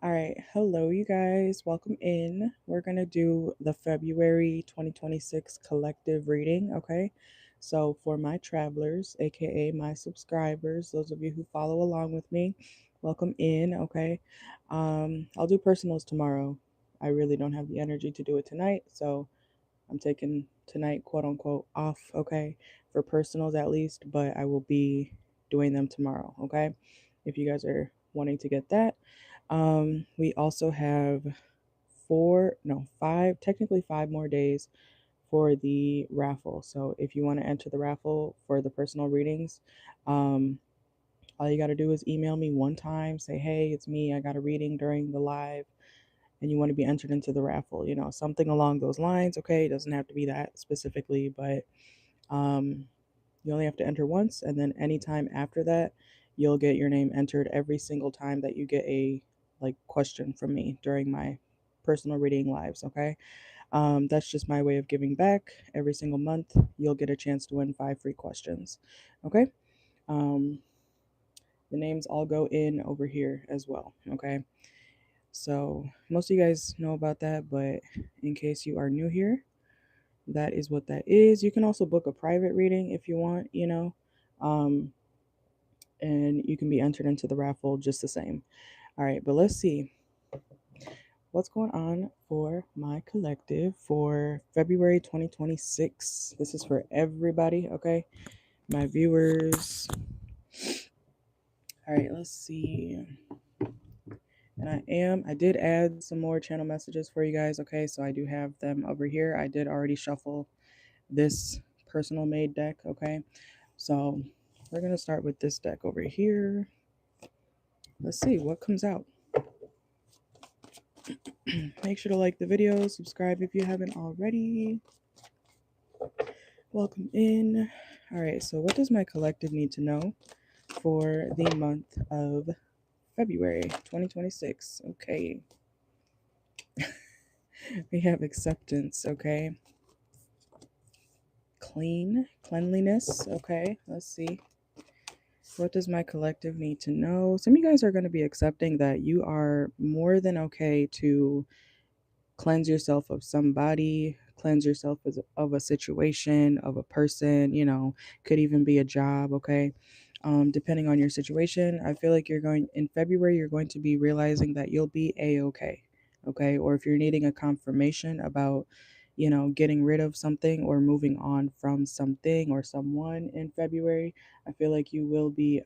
All right, hello, you guys. Welcome in. We're going to do the February 2026 collective reading, okay? So, for my travelers, aka my subscribers, those of you who follow along with me, welcome in, okay? I'll do personals tomorrow. I really don't have the energy to do it tonight, so I'm taking tonight, quote unquote, off, okay? For personals at least, but I will be doing them tomorrow, okay? If you guys are wanting to get that. We also have technically 5 more days for the raffle. So if you want to enter the raffle for the personal readings, um, all you got to do is email me one time, say, hey, it's me, I got a reading during the live, and you want to be entered into the raffle, something along those lines. Okay, it doesn't have to be that specifically, but um, you only have to enter once, and then anytime after that, you'll get your name entered every single time that you get a question from me during my personal reading lives. Okay, that's just my way of giving back. Every single month, you'll get a chance to win 5 free questions. Okay, um, the names all go in over here as well. Okay, so most of you guys know about that, but in case you are new here, that is what that is. You can also book a private reading if you want. Um, and you can be entered into the raffle just the same. All right, but let's see what's going on for my collective for February 2026. This is for everybody, okay? My viewers. All right, let's see. And I did add some more channel messages for you guys, okay? So I do have them over here. I did already shuffle this personal made deck, okay? So we're going to start with this deck over here. Let's see what comes out. Make sure to like the video, subscribe if you haven't already. Welcome in. All right, so what does my collective need to know for the month of February 2026? Okay. We have acceptance, okay? Cleanliness, okay? Let's see. What does my collective need to know? Some of you guys are going to be accepting that you are more than okay to cleanse yourself of somebody, cleanse yourself of a situation, of a person, could even be a job, okay? Depending on your situation, I feel like in February, you're going to be realizing that you'll be a-okay, okay? Or if you're needing a confirmation about, getting rid of something or moving on from something or someone in February, I feel like you will be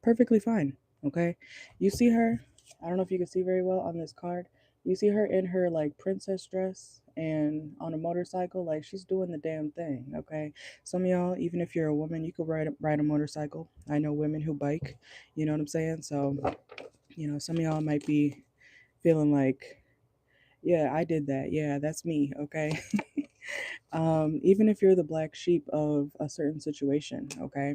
perfectly fine, okay? You see her, I don't know if you can see very well on this card. You see her in her princess dress and on a motorcycle, like she's doing the damn thing, okay? Some of y'all, even if you're a woman, you could ride a motorcycle. I know women who bike, you know what I'm saying? So, some of y'all might be feeling like, yeah, I did that. Yeah, that's me, okay? Even if you're the black sheep of a certain situation, okay?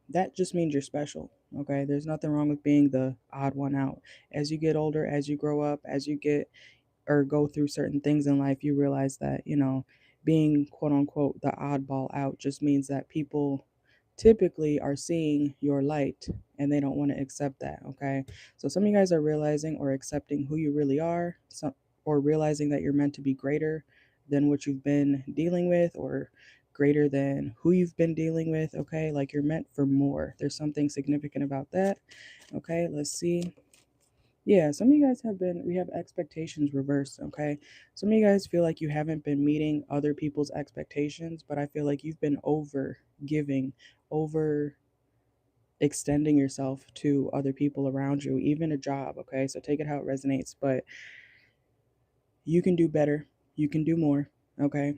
That just means you're special. Okay. There's nothing wrong with being the odd one out. As you get older, as you grow up, as you get or go through certain things in life, you realize that, being quote unquote the oddball out just means that people typically are seeing your light and they don't want to accept that. Okay. So some of you guys are realizing or accepting who you really are, or realizing that you're meant to be greater than what you've been dealing with, or greater than who you've been dealing with. Okay. Like you're meant for more. There's something significant about that. Okay. Let's see. Yeah, some of you guys we have expectations reversed, okay? Some of you guys feel like you haven't been meeting other people's expectations, but I feel like you've been over giving, over extending yourself to other people around you, even a job, okay? So take it how it resonates, but you can do better. You can do more, okay?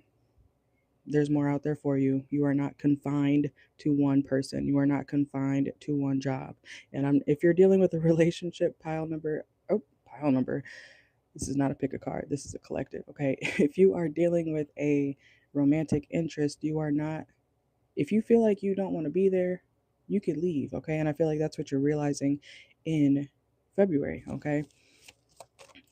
There's more out there for you. You are not confined to one person. You are not confined to one job. And if you're dealing with a relationship pile number, this is not a pick a card. This is a collective, okay? If you are dealing with a romantic interest, if you feel like you don't want to be there, you could leave, okay? And I feel like that's what you're realizing in February, okay?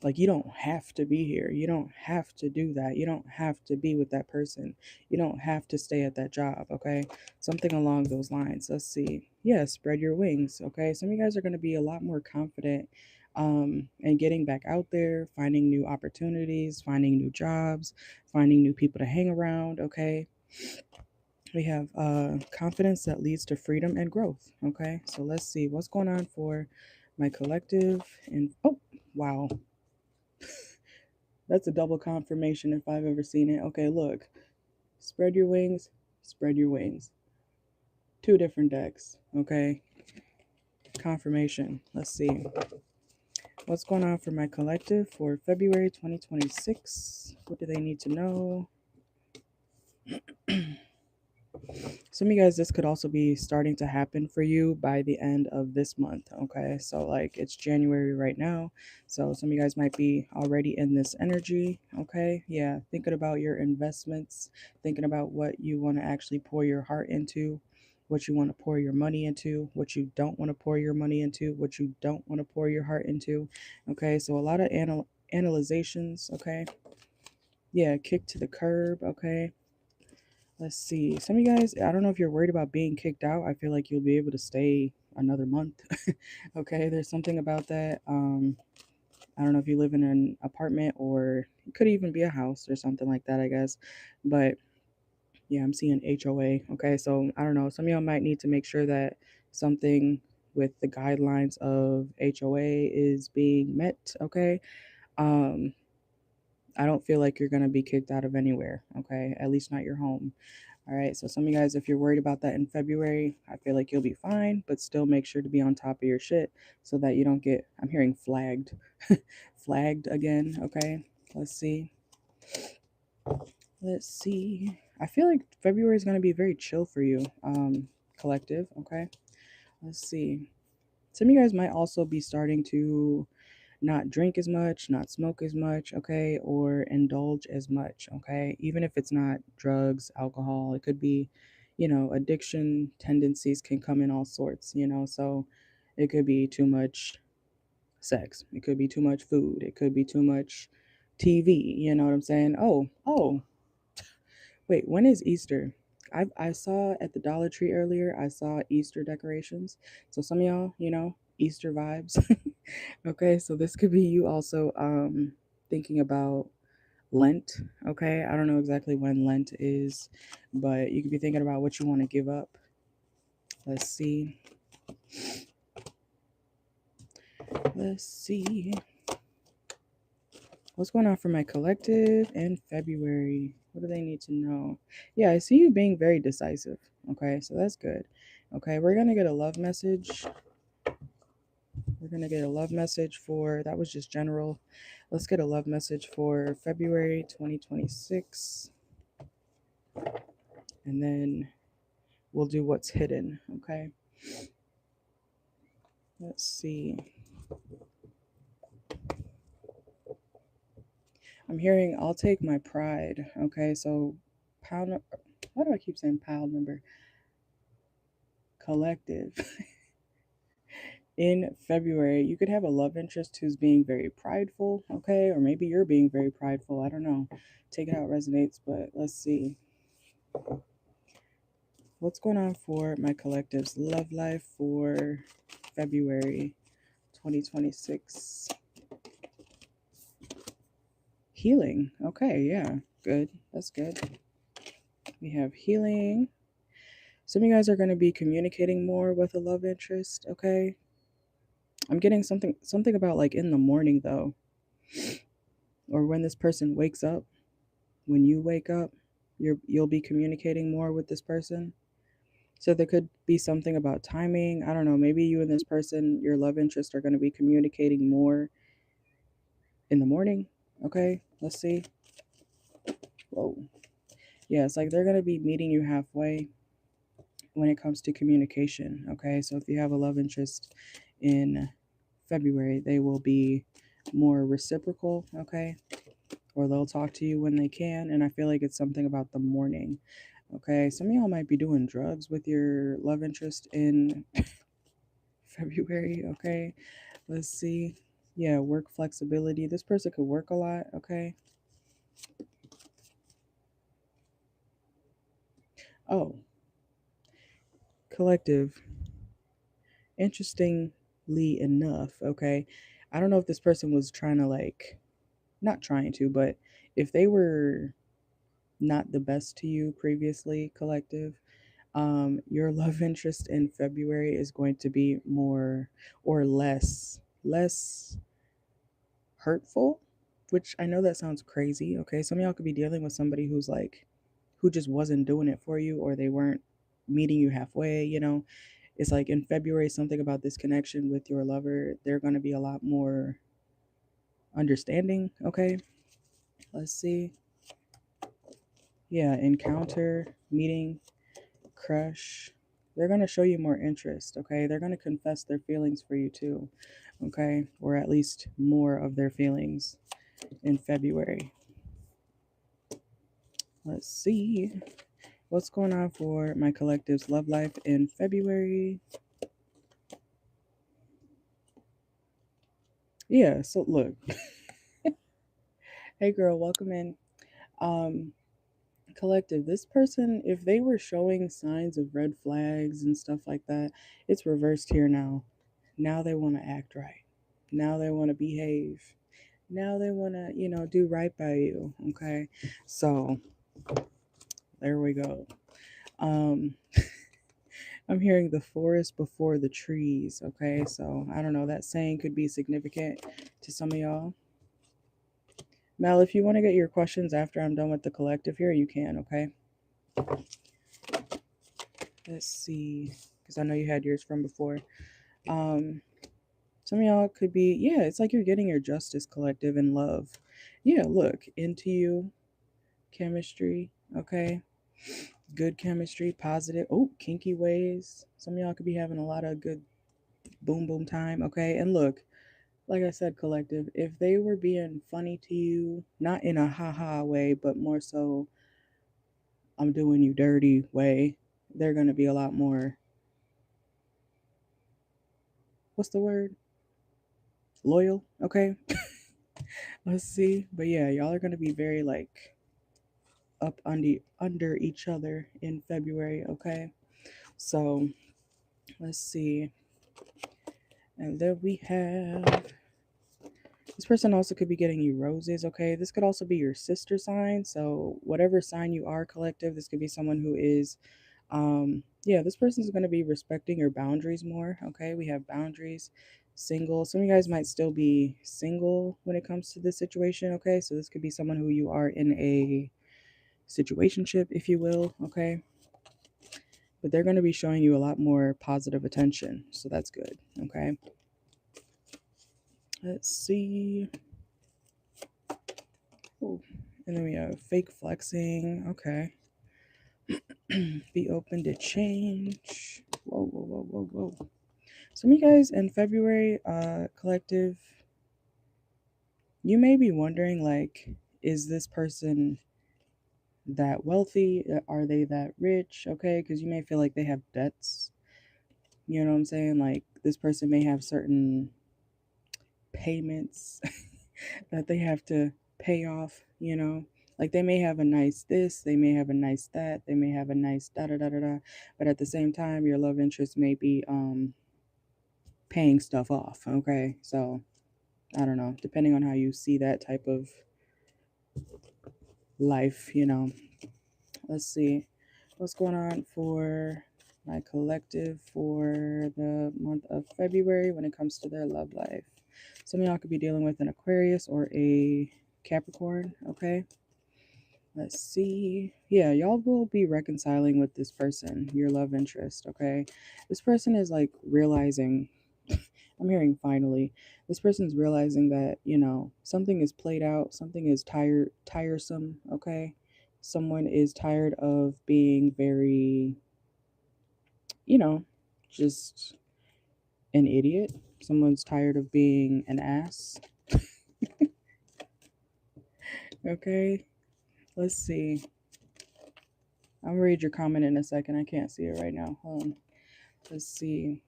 Like, you don't have to be here. You don't have to do that. You don't have to be with that person. You don't have to stay at that job, okay? Something along those lines. Let's see. Yeah, spread your wings, okay? Some of you guys are going to be a lot more confident and getting back out there, finding new opportunities, finding new jobs, finding new people to hang around, okay? We have confidence that leads to freedom and growth, okay? So let's see what's going on for my collective. And oh, wow. That's a double confirmation if I've ever seen it. Okay, look. Spread your wings, spread your wings. Two different decks, okay? Confirmation. Let's see. What's going on for my collective for February 2026? What do they need to know? Some of you guys, this could also be starting to happen for you by the end of this month, okay? So, like, it's January right now. So, some of you guys might be already in this energy, okay? Yeah, thinking about your investments, thinking about what you want to actually pour your heart into, what you want to pour your money into, what you don't want to pour your money into, what you don't want to pour your heart into, okay? So, a lot of analyzations, okay? Yeah, kick to the curb, okay? Let's see. Some of you guys, I don't know if you're worried about being kicked out. I feel like you'll be able to stay another month. Okay, there's something about that. I don't know if you live in an apartment or it could even be a house or something like that, I guess. But yeah, I'm seeing HOA. Okay, so I don't know. Some of y'all might need to make sure that something with the guidelines of HOA is being met. Okay. Um, I don't feel like you're gonna be kicked out of anywhere. Okay, at least not your home. All right, so some of you guys, if you're worried about that in February, I feel like you'll be fine, but still make sure to be on top of your shit so that you don't get, I'm hearing flagged, flagged again. Okay, let's see. Let's see. I feel like February is going to be very chill for you, collective. Okay, let's see. Some of you guys might also be starting to not drink as much, not smoke as much, okay, or indulge as much, okay? Even if it's not drugs, alcohol, it could be, addiction tendencies can come in all sorts, so it could be too much sex, it could be too much food, it could be too much TV, you know what I'm saying? Oh, wait, when is Easter? I saw at the Dollar Tree earlier, I saw Easter decorations. So some of y'all, Easter vibes. Okay, so this could be you also thinking about Lent. Okay, I don't know exactly when Lent is, but you could be thinking about what you want to give up. Let's see. Let's see. What's going on for my collective in February? What do they need to know? Yeah, I see you being very decisive. Okay, so that's good. Okay, we're gonna get a love message. We're gonna get a love message for that was just general. Let's get a love message for February 2026. And then we'll do what's hidden. Okay. Let's see. I'm hearing I'll take my pride. Okay, so pound. Why do I keep saying pile number? Collective. In February, you could have a love interest who's being very prideful, okay? Or maybe you're being very prideful. I don't know. Take it out resonates, but let's see. What's going on for my collective's love life for February 2026? Healing. Okay, yeah. Good. That's good. We have healing. Some of you guys are going to be communicating more with a love interest, okay? I'm getting something about like in the morning though, or when this person wakes up, when you wake up, you'll be communicating more with this person. So there could be something about timing. I don't know, maybe you and this person, your love interest are going to be communicating more in the morning, okay? Let's see. Whoa. Yeah, it's like they're going to be meeting you halfway when it comes to communication. Okay, so if you have a love interest in February, they will be more reciprocal. Okay, or they'll talk to you when they can. And I feel like it's something about the morning. Okay, some of y'all might be doing drugs with your love interest in February. Okay, let's see. Yeah, work flexibility. This person could work a lot, okay? Oh, collective. Interestingly enough, okay? I don't know if this person was trying to like, not trying to, but if they were not the best to you previously, collective, your love interest in February is going to be more or less hurtful, which I know that sounds crazy. Okay, some of y'all could be dealing with somebody who's like, who just wasn't doing it for you, or they weren't meeting you halfway. It's like in February, something about this connection with your lover, they're going to be a lot more understanding. Okay, let's see. Yeah, encounter, meeting, crush. They're going to show you more interest. Okay, they're going to confess their feelings for you too. Okay, or at least more of their feelings in February. Let's see what's going on for my collective's love life in February. Yeah, so look. Hey girl, welcome in. Um Collective, this person, if they were showing signs of red flags and stuff like that, it's reversed here now. Now they want to act right. Now they want to behave. Now they want to, do right by you. Okay. So there we go. Um, I'm hearing the forest before the trees. Okay. So I don't know. That saying could be significant to some of y'all. Mel, if you want to get your questions after I'm done with the collective here, you can. Okay. Let's see. Because I know you had yours from before. Um, some of y'all could be, yeah, it's like you're getting your justice, collective, in love. Yeah, look, into you, chemistry, okay? Good chemistry, positive. Oh, kinky ways. Some of y'all could be having a lot of good boom boom time, okay? And look, like I said, collective, if they were being funny to you, not in a haha way, but more so I'm doing you dirty way, they're going to be a lot more, what's the word? Loyal, okay? Let's see. But yeah, y'all are going to be very like up under each other in February, okay? So let's see. And then we have this person also could be getting you roses, okay? This could also be your sister sign. So whatever sign you are, collective, this could be someone who is yeah, this person's going to be respecting your boundaries more, okay? We have boundaries, single. Some of you guys might still be single when it comes to this situation, okay? So this could be someone who you are in a situationship, if you will, okay? But they're going to be showing you a lot more positive attention. So that's good. Okay. Let's see. Ooh. And then we have fake flexing. Okay. Be open to change. Whoa, whoa, whoa, whoa, whoa. Some of you guys in February, collective, you may be wondering, like, is this person that wealthy? Are they that rich? Okay. Because you may feel like they have debts. You know what I'm saying? Like, this person may have certain payments that they have to pay off. Like they may have a nice this, they may have a nice that, they may have a nice da da da da da, but at the same time, your love interest may be paying stuff off. Okay, so I don't know, depending on how you see that type of life. Let's see what's going on for my collective for the month of February when it comes to their love life. Some of y'all could be dealing with an Aquarius or a Capricorn, okay? Let's see. Yeah, y'all will be reconciling with this person, your love interest, okay? This person is like realizing, I'm hearing finally, this person's realizing that, something is played out, something is tiresome, okay? Someone is tired of being very, you know, just an idiot. Someone's tired of being an ass, okay? Let's see. I'm gonna read your comment in a second. I can't see it right now. Hold on. Let's see.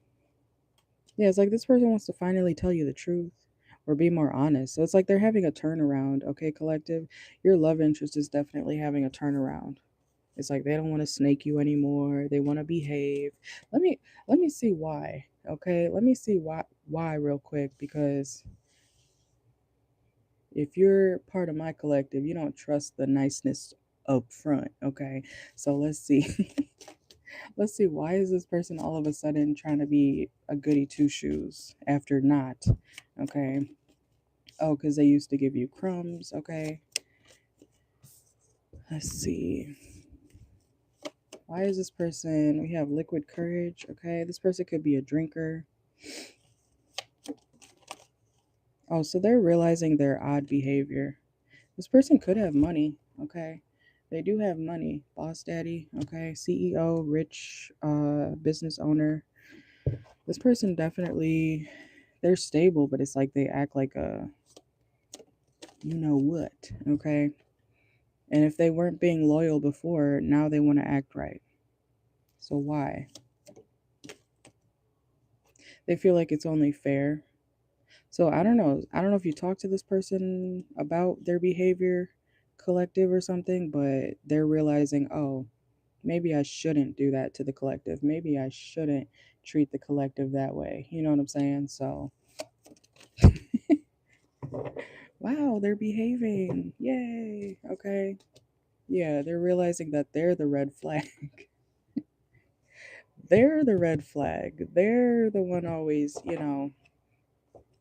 Yeah, it's like this person wants to finally tell you the truth. or be more honest. So it's like they're having a turnaround, okay, collective? Your love interest is definitely having a turnaround. It's like they don't want to snake you anymore. They want to behave. Let me let me see why. Okay? Let me see why real quick, because if you're part of my collective, you don't trust the niceness up front, okay? So let's see. Let's see, why is this person all of a sudden trying to be a goody two shoes after not? Okay. Oh, because they used to give you crumbs. Okay. Let's see. Why is this person? We have liquid courage. Okay. This person could be a drinker. Oh, so they're realizing their odd behavior. This person could have money. Okay. They do have money. Boss daddy. Okay. CEO, rich business owner. This person definitely, they're stable, but it's like they act like a you know what. Okay. And if they weren't being loyal before, now they want to act right. So why? They feel like it's only fair. So I don't know. I don't know if you talk to this person about their behavior, collective, or something, but they're realizing, oh, maybe I shouldn't do that to the collective. Maybe I shouldn't treat the collective that way. You know what I'm saying? So, wow, they're behaving. Yay. Okay. Yeah, they're realizing that they're the red flag. They're the red flag. They're the one always,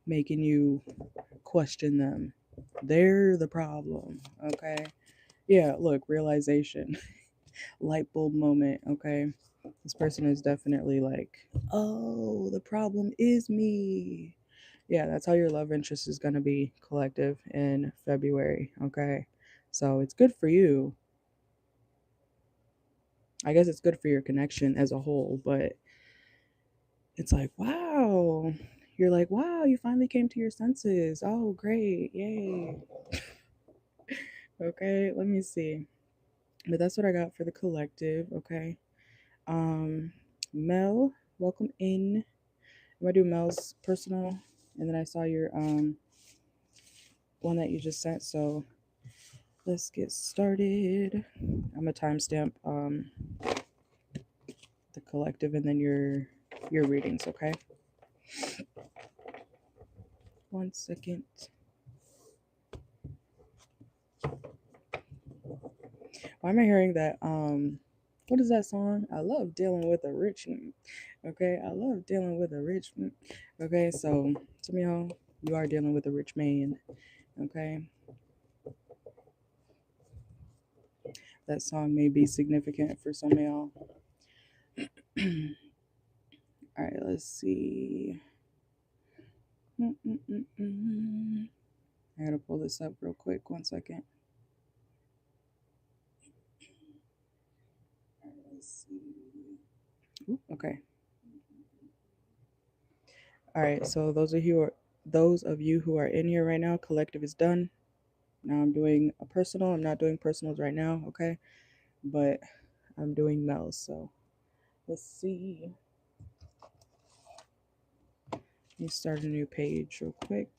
making you question them. They're the problem. Okay. Yeah, look, realization, light bulb moment. Okay. This person is definitely like, oh, the problem is me. Yeah, that's how your love interest is going to be, collective, in February. Okay. So it's good for you. I guess it's good for your connection as a whole, but it's like, wow. You're like, wow, you finally came to your senses. Oh, great. Yay. Okay, let me see. But that's what I got for the collective, okay? Um Mel, welcome in. I'm gonna do Mel's personal, and then I saw your one that you just sent, so let's get started. I'm gonna timestamp the collective and then your readings, okay? 1 second. Why am I hearing that? What is that song? I love dealing with a rich one. Okay, I love dealing with a rich one. Okay, so some of y'all, you are dealing with a rich man. Okay, that song may be significant for some of y'all. All right, let's see. I gotta pull this up real quick. 1 second. All right, let's see. Ooh, okay. All right, so those of you who are in here right now, collective is done. Now I'm doing a personal. I'm not doing personals right now, okay? But I'm doing Mel's. So let's see. Let me start a new page real quick.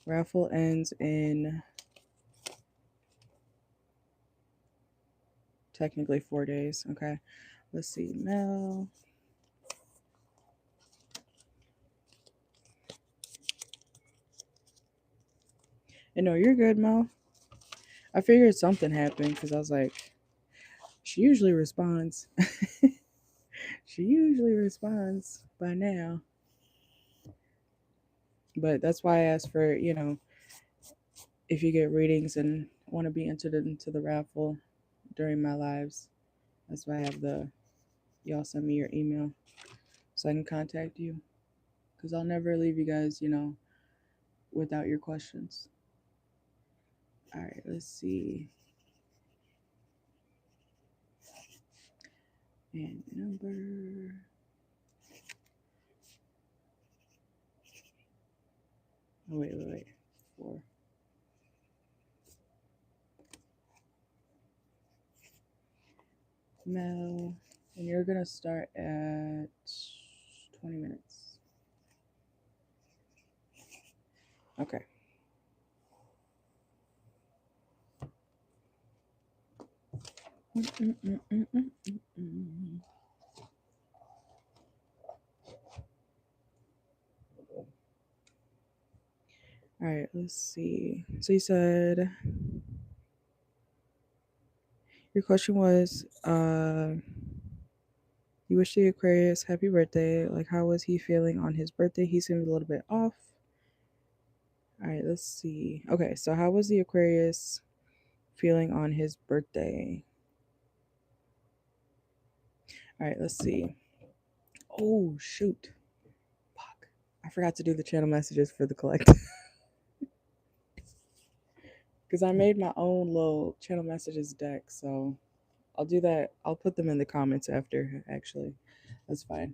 Raffle ends in technically 4 days. Okay. Let's see. Mel. And no, you're good, Mel. I figured something happened because I was like, she usually responds. She usually responds by now. But that's why I asked for, if you get readings and want to be entered into the raffle during my lives. That's why I have y'all send me your email so I can contact you. Because I'll never leave you guys, without your questions. All right, let's see. And number. Oh, wait. 4. Mel. And you're going to start at 20 minutes. Okay. All right, let's see. So you said your question was you wish the Aquarius happy birthday. Like, how was he feeling on his birthday? He seemed a little bit off. All right, let's see. Okay, so how was the Aquarius feeling on his birthday? All right, let's see. Oh, shoot. Fuck. I forgot to do the channel messages for the collective. Because I made my own little channel messages deck. So I'll do that. I'll put them in the comments after, actually. That's fine.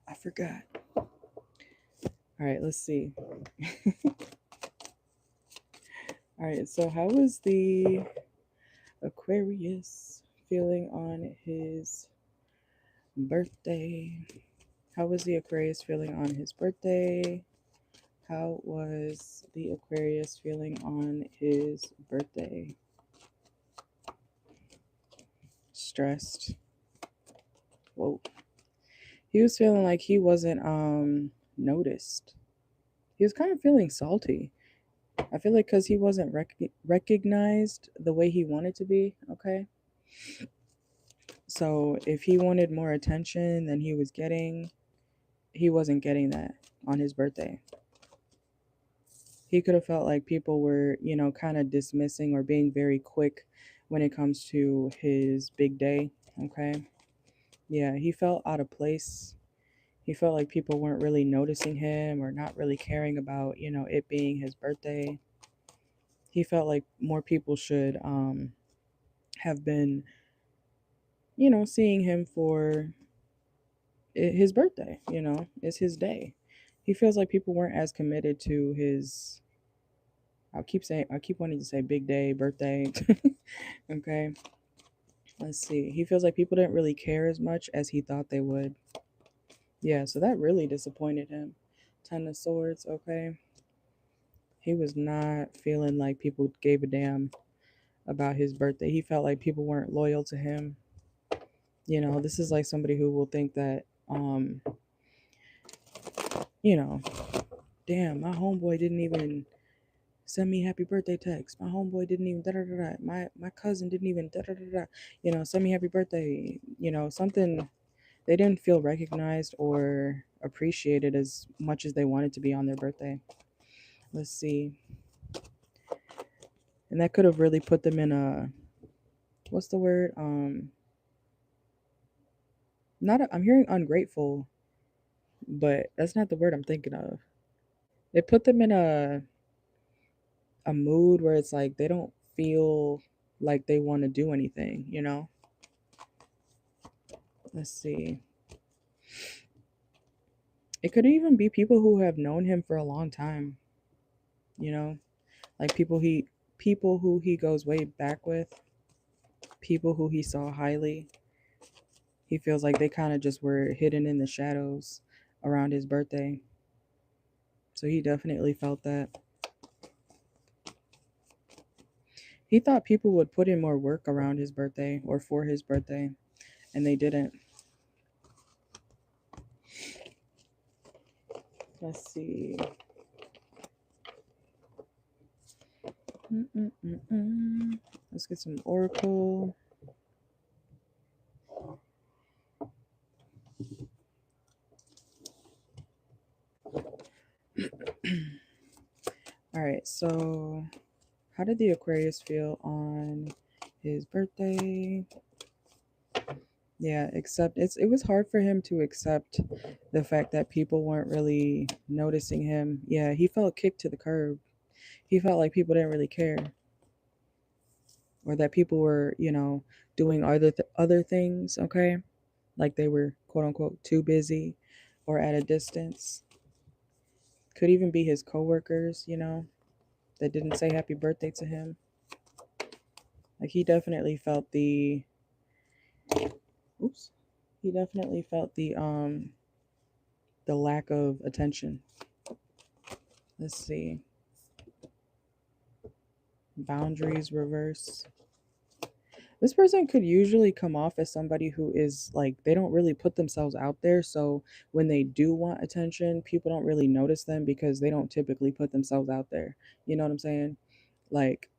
I forgot. All right, let's see. All right, so how was the Aquarius feeling on his birthday? How was the Aquarius feeling on his birthday? How was the Aquarius feeling on his birthday? Stressed. Whoa. He was feeling like he wasn't noticed. He was kind of feeling salty. I feel like because he wasn't recognized the way he wanted to be, okay? So if he wanted more attention than he wasn't getting that on his birthday. He could have felt like people were, kind of dismissing or being very quick when it comes to his big day, okay? Yeah, he felt out of place. He felt like people weren't really noticing him or not really caring about, it being his birthday. He felt like more people should have been, seeing him for his birthday, it's his day. He feels like people weren't as committed to his I keep wanting to say big day, birthday. Okay. Let's see. He feels like people didn't really care as much as he thought they would. Yeah, so that really disappointed him. 10 of Swords, okay. He was not feeling like people gave a damn about his birthday. He felt like people weren't loyal to him. This is like somebody who will think that, you know, damn, my homeboy didn't even send me happy birthday text. My homeboy didn't even da da da da. My cousin didn't even da da da da. Send me happy birthday. Something they didn't feel recognized or appreciated as much as they wanted to be on their birthday. Let's see. And that could have really put them in a what's the word? Not I'm hearing ungrateful, but that's not the word I'm thinking of. It put them in a mood where it's like they don't feel like they want to do anything. Let's see. It could even be people who have known him for a long time, you know, like people who he goes way back with, people who he saw highly. He feels like they kind of just were hidden in the shadows around his birthday. So he definitely felt that. He thought people would put in more work around his birthday or for his birthday, and they didn't. Let's see. Let's get some oracle. All right, so how did the Aquarius feel on his birthday? Yeah, it was hard for him to accept the fact that people weren't really noticing him. Yeah, he felt kicked to the curb. He felt like people didn't really care, or that people were, doing other things, okay? Like they were quote unquote too busy or at a distance. Could even be his coworkers, that didn't say happy birthday to him. Like he definitely felt oops. He definitely felt the lack of attention. Let's see. Boundaries reverse. This person could usually come off as somebody who is like, they don't really put themselves out there. So when they do want attention, people don't really notice them because they don't typically put themselves out there. You know what I'm saying? Like,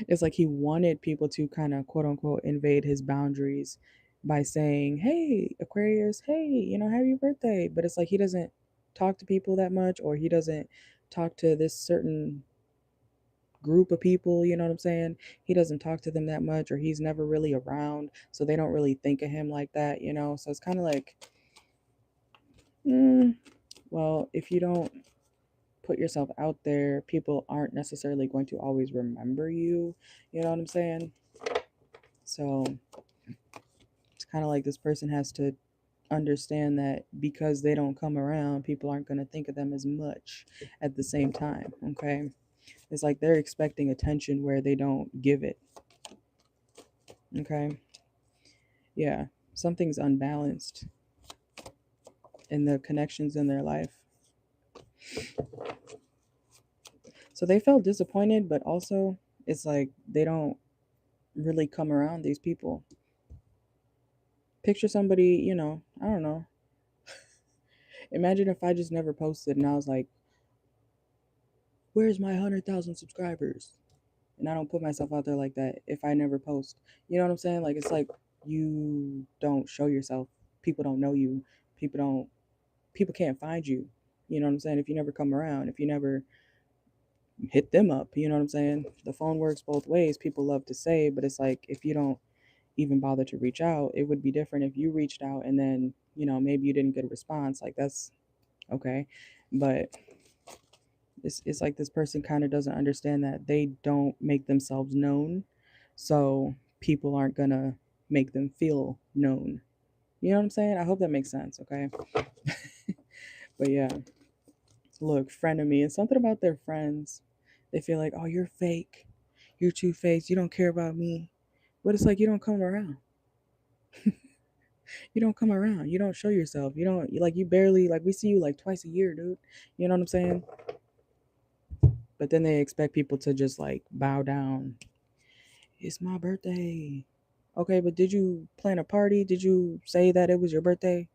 it's like he wanted people to kind of quote unquote invade his boundaries by saying, "Hey, Aquarius, hey, happy birthday." But it's like he doesn't talk to people that much, or he doesn't talk to this certain group of people, you know what I'm saying? He doesn't talk to them that much, or he's never really around, so they don't really think of him like that. So it's kind of like, mm, well, if you don't put yourself out there, people aren't necessarily going to always remember you. You know what I'm saying? So it's kind of like this person has to understand that because they don't come around, people aren't going to think of them as much at the same time. Okay. It's like they're expecting attention where they don't give it. Okay. Yeah. Something's unbalanced in the connections in their life. So they felt disappointed, but also it's like they don't really come around these people. Picture somebody, I don't know. Imagine if I just never posted and I was like, where's my 100,000 subscribers? And I don't put myself out there like that if I never post. You know what I'm saying? Like, it's like you don't show yourself. People don't know you. People can't find you. You know what I'm saying? If you never come around, if you never hit them up, you know what I'm saying? The phone works both ways. People love to say, but it's like if you don't even bother to reach out, it would be different if you reached out and then, maybe you didn't get a response. Like, that's okay. But it's like this person kind of doesn't understand that they don't make themselves known. So people aren't going to make them feel known. You know what I'm saying? I hope that makes sense. Okay. But yeah, look, frenemy. It's something about their friends. They feel like, oh, you're fake. You're two-faced. You don't care about me. But it's like you don't come around. You don't come around. You don't show yourself. You don't like you barely like we see you like twice a year, dude. You know what I'm saying? But then they expect people to just like bow down. It's my birthday. Okay, but did you plan a party? Did you say that it was your birthday?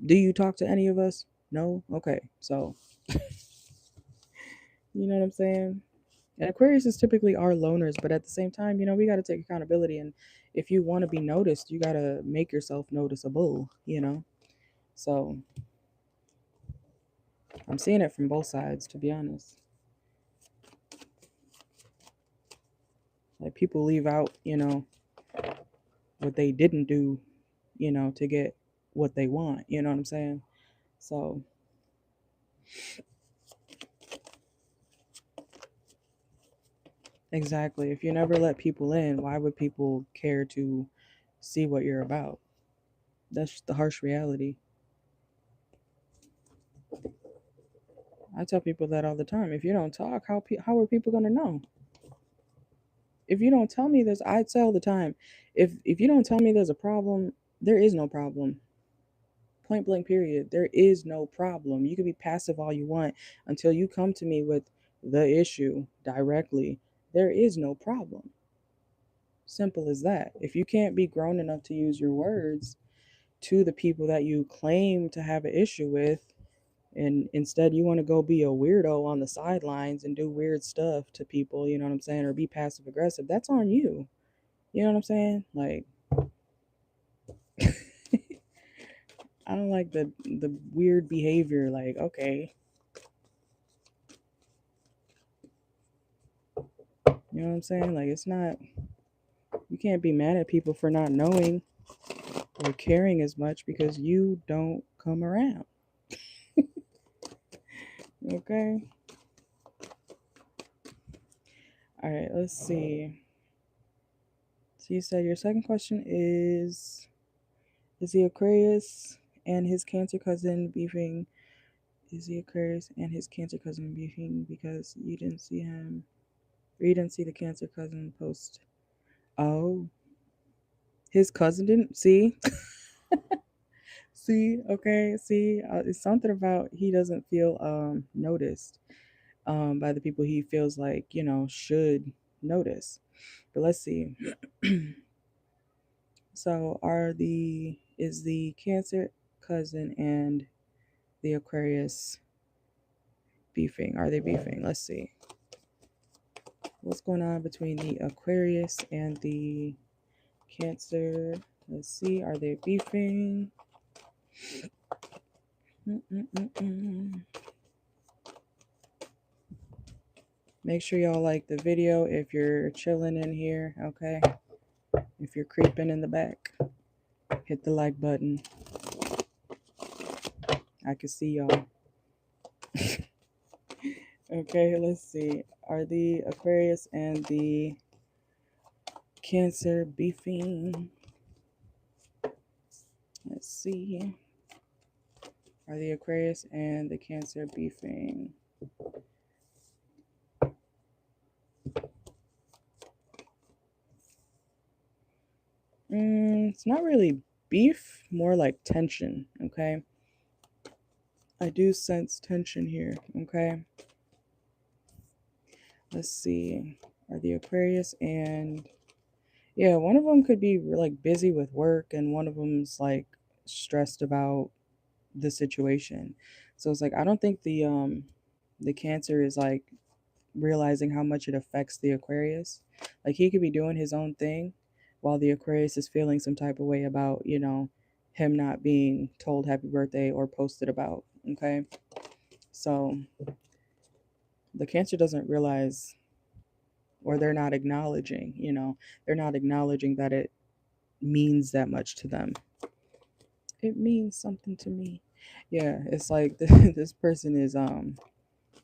Do you talk to any of us? No? Okay. So, you know what I'm saying? And Aquarius is typically our loners, but at the same time, we got to take accountability. And if you want to be noticed, you got to make yourself noticeable. So I'm seeing it from both sides, to be honest. Like people leave out, what they didn't do, to get what they want. You know what I'm saying? So exactly. If you never let people in, why would people care to see what you're about? That's just the harsh reality. I tell people that all the time. If you don't talk, how are people going to know? If you don't tell me this, I say all the time, if you don't tell me there's a problem, there is no problem. Point blank period. There is no problem. You can be passive all you want until you come to me with the issue directly. There is no problem. Simple as that. If you can't be grown enough to use your words to the people that you claim to have an issue with, and instead you want to go be a weirdo on the sidelines and do weird stuff to people, you know what I'm saying, or be passive aggressive, that's on you. You know what I'm saying? Like, I don't like the weird behavior. Like, okay, you know what I'm saying? Like, it's not, you can't be mad at people for not knowing or caring as much because you don't come around. Okay. All right, let's see. So you said your second question is the Aquarius and his Cancer cousin beefing? Is the Aquarius and his Cancer cousin beefing because you didn't see him, or you didn't see the Cancer cousin post? Oh, his cousin didn't see. See, okay, see, it's something about he doesn't feel noticed by the people he feels like, should notice. But let's see. So is the Cancer cousin and the Aquarius beefing? Are they beefing? Let's see. What's going on between the Aquarius and the Cancer? Let's see. Are they beefing? Make sure y'all like the video if you're chilling in here, okay? If you're creeping in the back, hit the like button. I can see y'all. Okay, let's see. Are the Aquarius and the Cancer beefing? Let's see. Are the Aquarius and the Cancer beefing? It's not really beef, more like tension, okay? I do sense tension here, okay? Let's see. Are the Aquarius and... Yeah, one of them could be like busy with work and one of them's like stressed about the situation. So it's like I don't think the Cancer is like realizing how much it affects the Aquarius. Like he could be doing his own thing while the Aquarius is feeling some type of way about, him not being told happy birthday or posted about. Okay. So the Cancer doesn't realize, or they're not acknowledging, they're not acknowledging that it means that much to them. It means something to me. Yeah, it's like this person is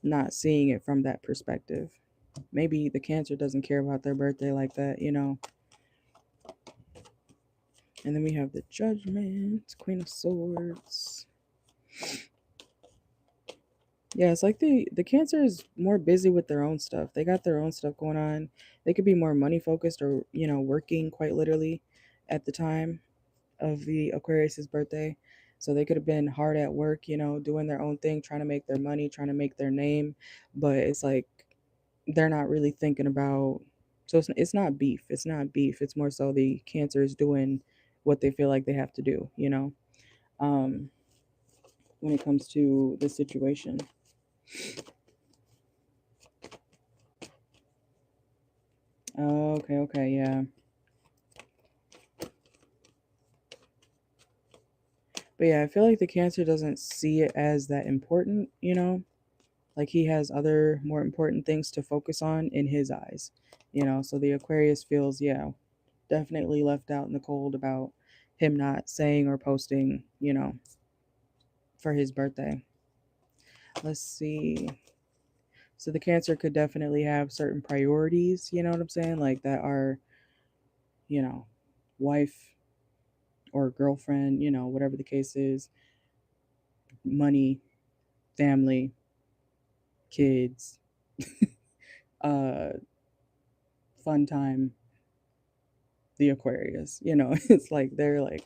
not seeing it from that perspective. Maybe the Cancer doesn't care about their birthday like that, And then we have the Judgment, Queen of Swords. Yeah, it's like the Cancer is more busy with their own stuff. They got their own stuff going on. They could be more money focused or, working quite literally at the time of the Aquarius's birthday. So they could have been hard at work, doing their own thing, trying to make their money, trying to make their name. But it's like they're not really thinking about. So it's not beef. It's not beef. It's more so the Cancer is doing what they feel like they have to do, um, when it comes to the situation. Okay, yeah. But yeah, I feel like the Cancer doesn't see it as that important, Like he has other more important things to focus on in his eyes, So the Aquarius feels, yeah, definitely left out in the cold about him not saying or posting, for his birthday. Let's see. So the Cancer could definitely have certain priorities, you know what I'm saying? Like that are, you know, wife or girlfriend, whatever the case is, money, family, kids, uh, fun time, the Aquarius, it's like they're like,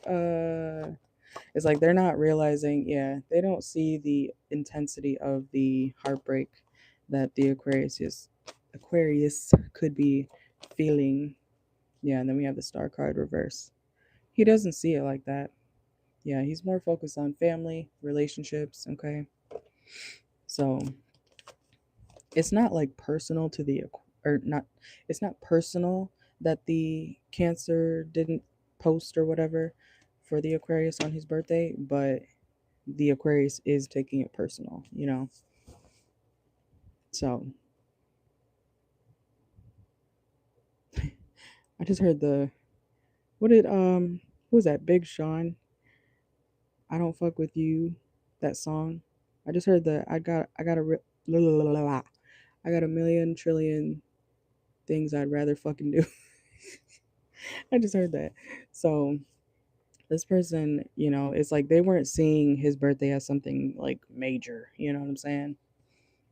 it's like they're not realizing, yeah, they don't see the intensity of the heartbreak that the Aquarius could be feeling. Yeah, and then we have the Star card reverse. He doesn't see it like that. Yeah, he's more focused on family, relationships, okay? So it's not like personal to the or not it's not personal that the Cancer didn't post or whatever for the Aquarius on his birthday, but the Aquarius is taking it personal, So I just heard what did who was that? Big Sean? I don't fuck with you. That song. I just heard la, la, la, la, la. I got a million trillion things I'd rather fucking do. I just heard that. So this person, it's like they weren't seeing his birthday as something like major. You know what I'm saying?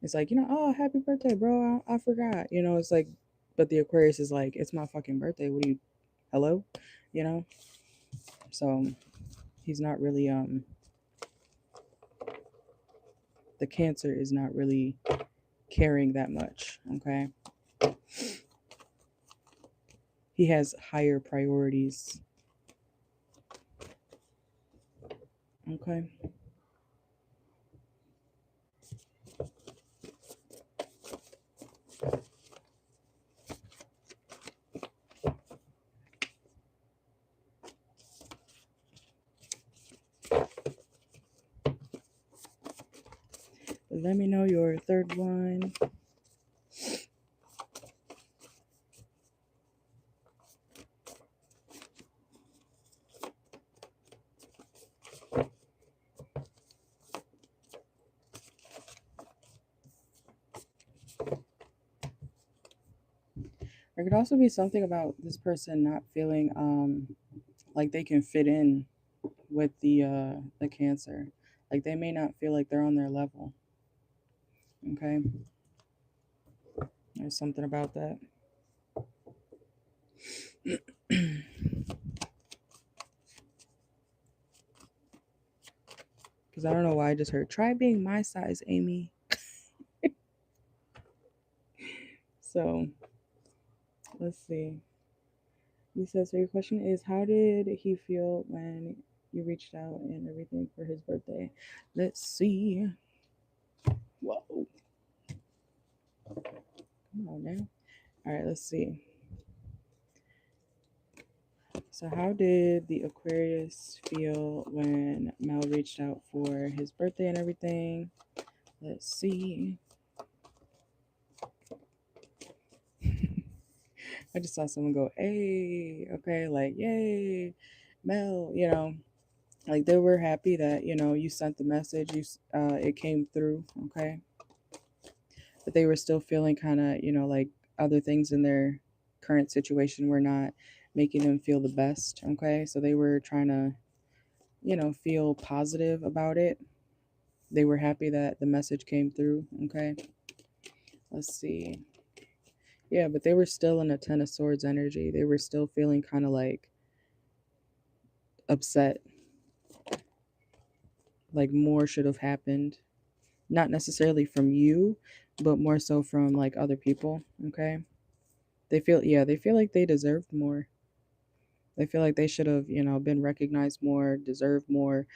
It's like, oh, happy birthday, bro. I forgot. It's like, but the Aquarius is like, it's my fucking birthday. What do you, hello? You know? So he's not really the Cancer is not really caring that much, okay? He has higher priorities. Okay. Let me know your third one. There could also be something about this person not feeling like they can fit in with the Cancer. Like they may not feel like they're on their level. Okay. There's something about that. Because I don't know why I just heard, try being my size, Amy. So let's see. He says, so your question is, how did he feel when you reached out and everything for his birthday? Let's see. Whoa. Come on now. All right, let's see. So how did the Aquarius feel when Mel reached out for his birthday and everything? Let's see. I just saw someone go, hey, okay, like, yay, Mel, you know, like they were happy that, you know, you sent the message, it came through, okay? But they were still feeling kind of, you know, like other things in their current situation were not making them feel the best, okay? So they were trying to, you know, feel positive about it. They were happy that the message came through, okay? Let's see. Yeah, but they were still in a Ten of Swords energy. They were still feeling kind of like upset, like more should have happened. Not necessarily from you, but more so from like other people, okay? They feel like they deserved more. They feel like they should have, you know, been recognized more, deserved more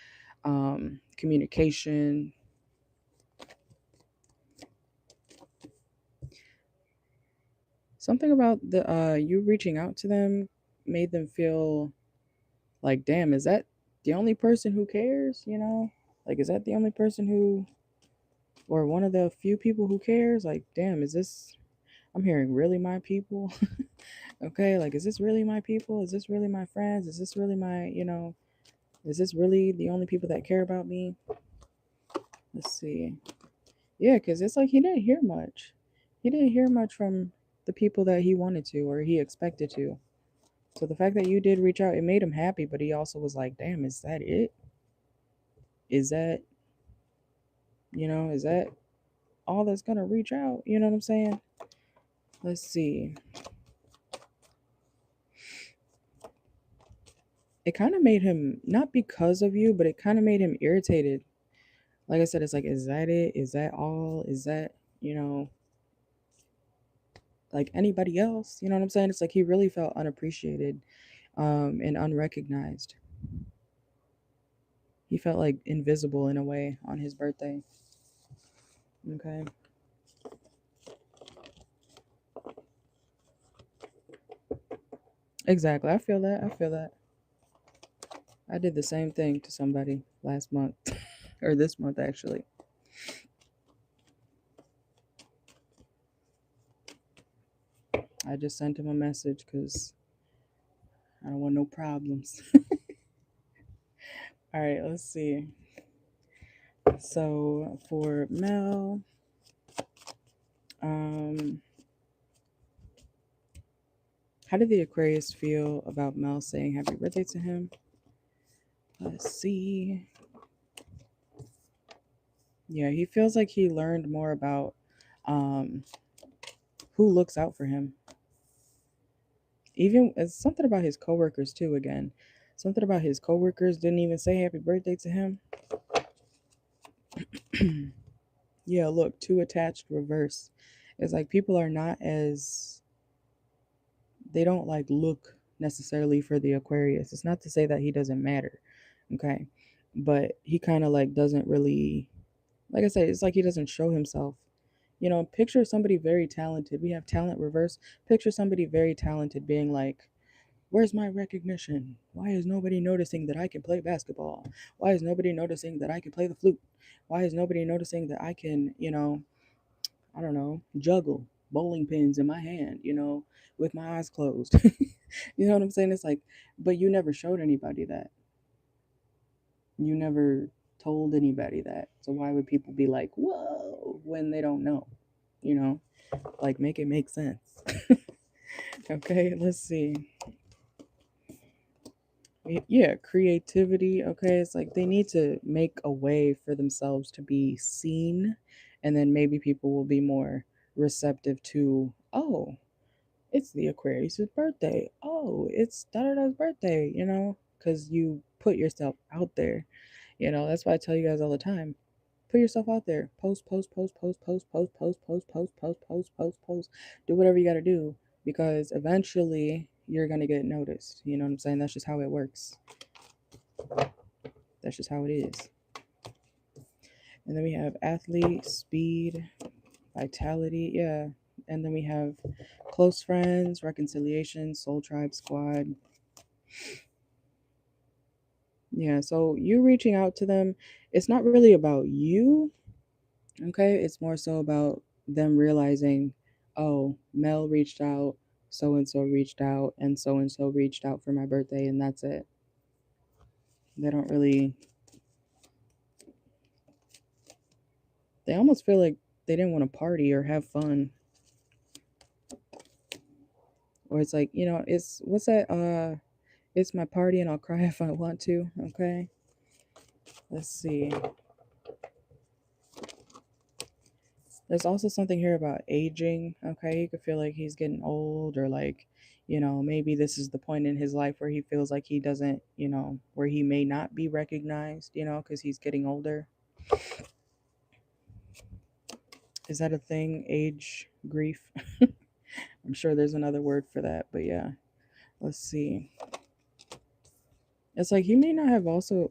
communication. Something about the you reaching out to them made them feel like, damn, is that the only person who cares, you know? Like, is that the only person who, or one of the few people who cares? Like, damn, is this, I'm hearing really my people? Okay, like, is this really my people? Is this really my friends? Is this really my, you know, is this really the only people that care about me? Let's see. Yeah, because it's like he didn't hear much. He didn't hear much from the people that he wanted to or he expected to. So the fact that you did reach out, it made him happy, but he also was like, damn, is that it? Is that, you know, is that all that's going to reach out? You know what I'm saying? Let's see. It kind of made him, not because of you, but it kind of made him irritated. Like I said, it's like, is that it? Is that all? Is that, you know, like anybody else? You know what I'm saying? It's like he really felt unappreciated and unrecognized. He felt like invisible in a way on his birthday. Okay. Exactly. I feel that. I feel that. I did the same thing to somebody last month, or this month actually. I just sent him a message because I don't want no problems. All right, let's see. So for Mel, how did the Aquarius feel about Mel saying happy birthday to him? Let's see. Yeah, he feels like he learned more about um, who looks out for him. Even it's something about his coworkers too. Again, Something about his coworkers didn't even say happy birthday to him. Yeah, look, two attached reverse. It's like people are not as, they don't like look necessarily for the Aquarius. It's not to say that he doesn't matter, okay? But he kind of like doesn't really, like I said, it's like he doesn't show himself. You know, picture somebody very talented. We have talent reverse. Picture somebody very talented being like, where's my recognition? Why is nobody noticing that I can play basketball? Why is nobody noticing that I can play the flute? Why is nobody noticing that I can, I don't know, juggle bowling pins in my hand, with my eyes closed? You know what I'm saying? It's like, but you never showed anybody that. You never told anybody that. So why would people be like, whoa, when they don't know? You know, like make it make sense. Okay, let's see. Yeah, creativity. Okay, it's like they need to make a way for themselves to be seen, and then maybe people will be more receptive to, oh, it's the Aquarius's birthday. Oh, it's da da da's birthday, because you put yourself out there. That's why I tell you guys all the time. Put yourself out there. Post, post, post, post, post, post, post, post, post, post, post, post, post. Do whatever you got to do because eventually you're going to get noticed. You know what I'm saying? That's just how it works. That's just how it is. And then we have athlete, speed, vitality. Yeah. And then we have close friends, reconciliation, soul tribe, squad. Yeah. So you reaching out to them, it's not really about you. Okay, it's more so about them realizing, oh, Mel reached out, so and so reached out for my birthday, and that's it. They don't really, they almost feel like they didn't want to party or have fun. Or it's like, it's, what's that? It's my party and I'll cry if I want to. Okay, let's see. There's also something here about aging. Okay, you could feel like he's getting old, or like, maybe this is the point in his life where he feels like he doesn't, where he may not be recognized, because he's getting older. Is that a thing? Age grief? I'm sure there's another word for that, but yeah. Let's see. It's like he may not have also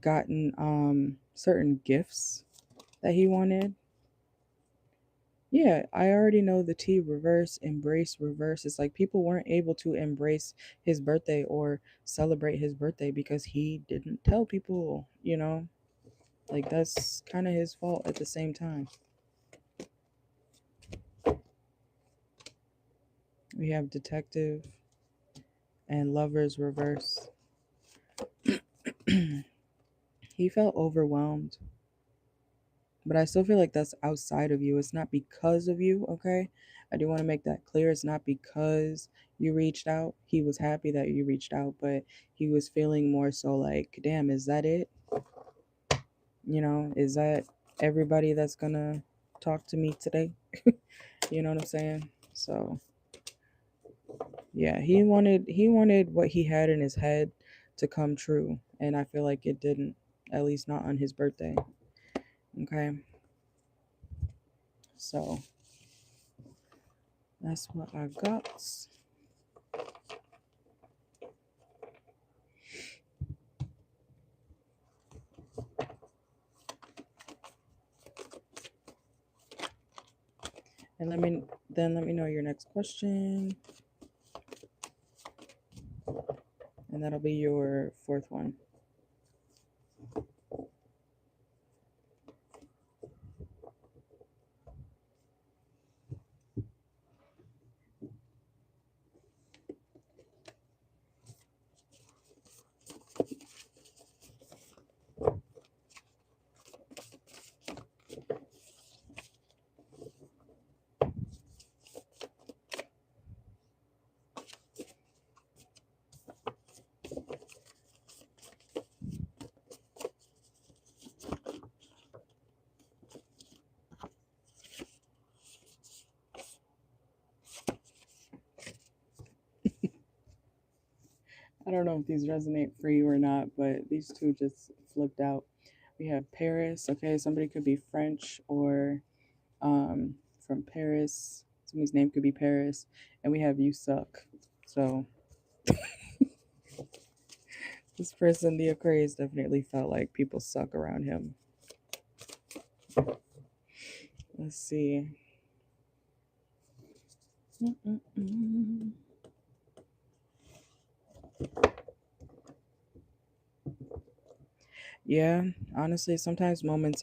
gotten certain gifts that he wanted. Yeah, I already know the T reverse, embrace reverse. It's like people weren't able to embrace his birthday or celebrate his birthday because he didn't tell people. Like that's kind of his fault at the same time. We have detective and lovers reverse. He felt overwhelmed, but I still feel like that's outside of you. It's not because of you, okay? I do want to make that clear. It's not because you reached out. He was happy that you reached out, but he was feeling more so like, damn, is that it? Is that everybody that's gonna talk to me today? You know what I'm saying? So yeah, he wanted what he had in his head to come true, and I feel like it didn't, at least not on his birthday. Okay, so that's what I got. And let me know your next question, and that'll be your fourth one. I don't know if these resonate for you or not, but these two just flipped out. We have Paris. Okay, somebody could be French or from Paris. Somebody's name could be Paris. And we have You Suck. So this person, the Aquarius, definitely felt like people suck around him. Let's see. Yeah, honestly, sometimes moments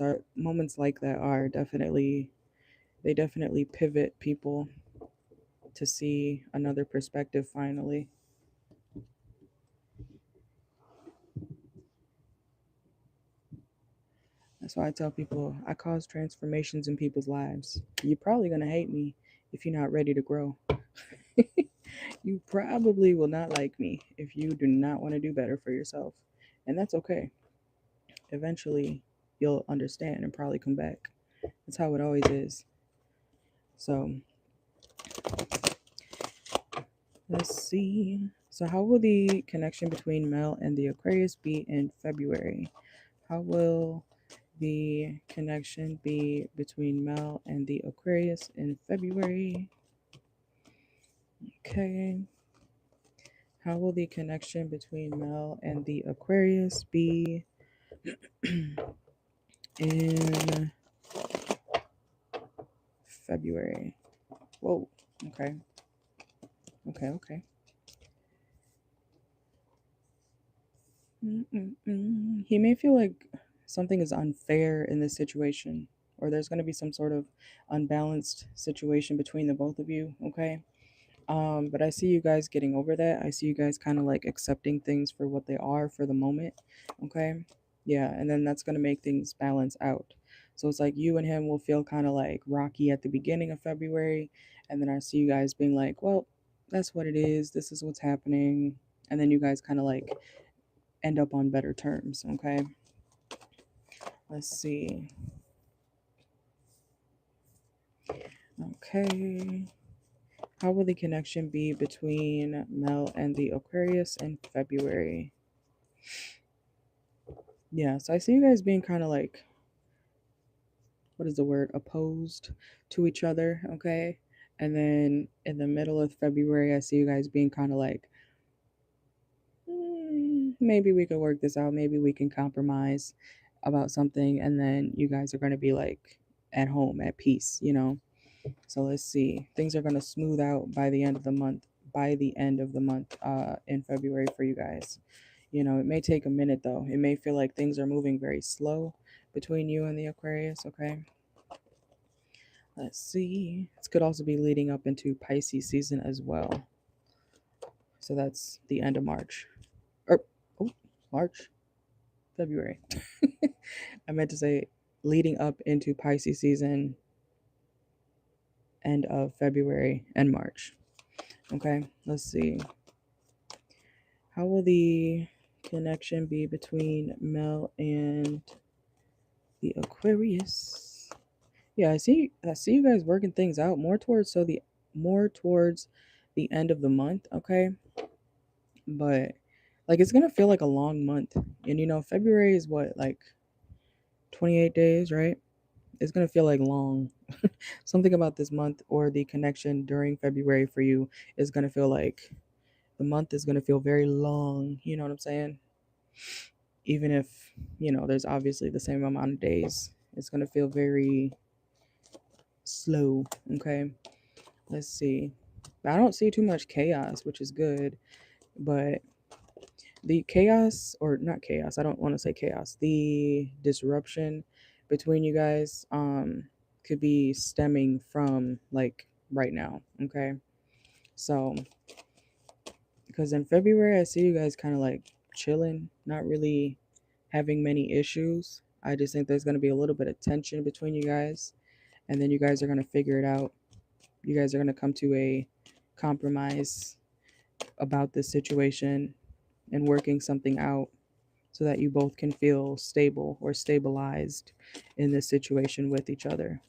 like that are definitely they definitely pivot people to see another perspective finally. That's why I tell people I cause transformations in people's lives. You're probably gonna hate me if you're not ready to grow. You probably will not like me if you do not want to do better for yourself. And that's okay. Eventually, you'll understand and probably come back. That's how it always is. So, let's see. So, how will the connection between Mel and the Aquarius be in February? How will the connection be between Mel and the Aquarius in February? Okay. How will the connection between Mel and the Aquarius be in February? Whoa. Okay. Okay. He may feel like something is unfair in this situation, or there's going to be some sort of unbalanced situation between the both of you. Okay. But I see you guys getting over that. I see you guys kind of like accepting things for what they are for the moment. Okay. Yeah. And then that's going to make things balance out. So it's like you and him will feel kind of like rocky at the beginning of February. And then I see you guys being like, well, that's what it is. This is what's happening. And then you guys kind of like end up on better terms. Okay. Let's see. Okay. How will the connection be between Mel and the Aquarius in February? Yeah, so I see you guys being kind of like, what is the word? Opposed to each other, okay? And then in the middle of February, I see you guys being kind of like, maybe we could work this out. Maybe we can compromise about something. And then you guys are going to be like at home, at peace, you know? So let's see. Things are going to smooth out by the end of the month, in February for you guys. You know, it may take a minute though. It may feel like things are moving very slow between you and the Aquarius, okay? Let's see. This could also be leading up into Pisces season as well. So that's the end of March. Or, oh, March? February. I meant to say leading up into Pisces season, end of February and March. Okay, let's see. How will the connection be between Mel and the Aquarius? Yeah, I see you guys working things out more towards the end of the month, okay? But like it's gonna feel like a long month. And you know, February is what, like 28 days, right? It's gonna feel like long. Something about this month or the connection during February for you is gonna feel like the month is gonna feel very long. You know what I'm saying? Even if, you know, there's obviously the same amount of days, it's gonna feel very slow. Okay. Let's see. I don't see too much chaos, which is good, but the chaos, or not chaos, I don't want to say chaos, the disruption between you guys could be stemming from like right now. Okay. So, because in February, I see you guys kind of like chilling, not really having many issues. I just think there's going to be a little bit of tension between you guys, and then you guys are going to figure it out. You guys are going to come to a compromise about this situation and working something out so that you both can feel stable or stabilized in this situation with each other.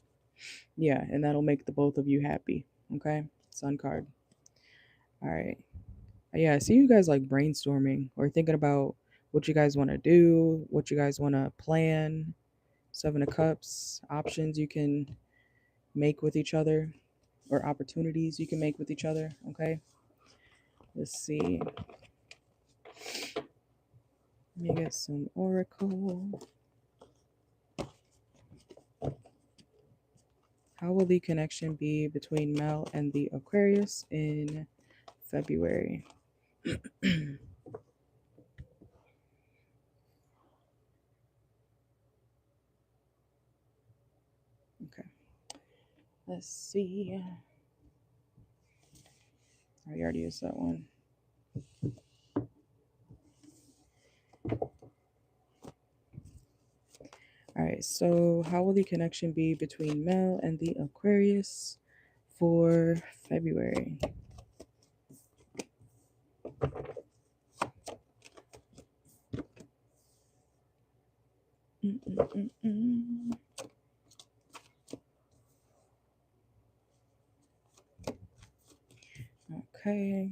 Yeah, and that'll make the both of you happy. Okay? Sun card. All right. Yeah, I see you guys like brainstorming or thinking about what you guys want to do, what you guys want to plan. Seven of Cups, options you can make with each other or opportunities you can make with each other. Okay, let's see. Let me get some oracle. How will the connection be between Mel and the Aquarius in February? Okay, let's see. I already used that one. All right, so how will the connection be between Mel and the Aquarius for February? Mm-mm-mm-mm. Okay.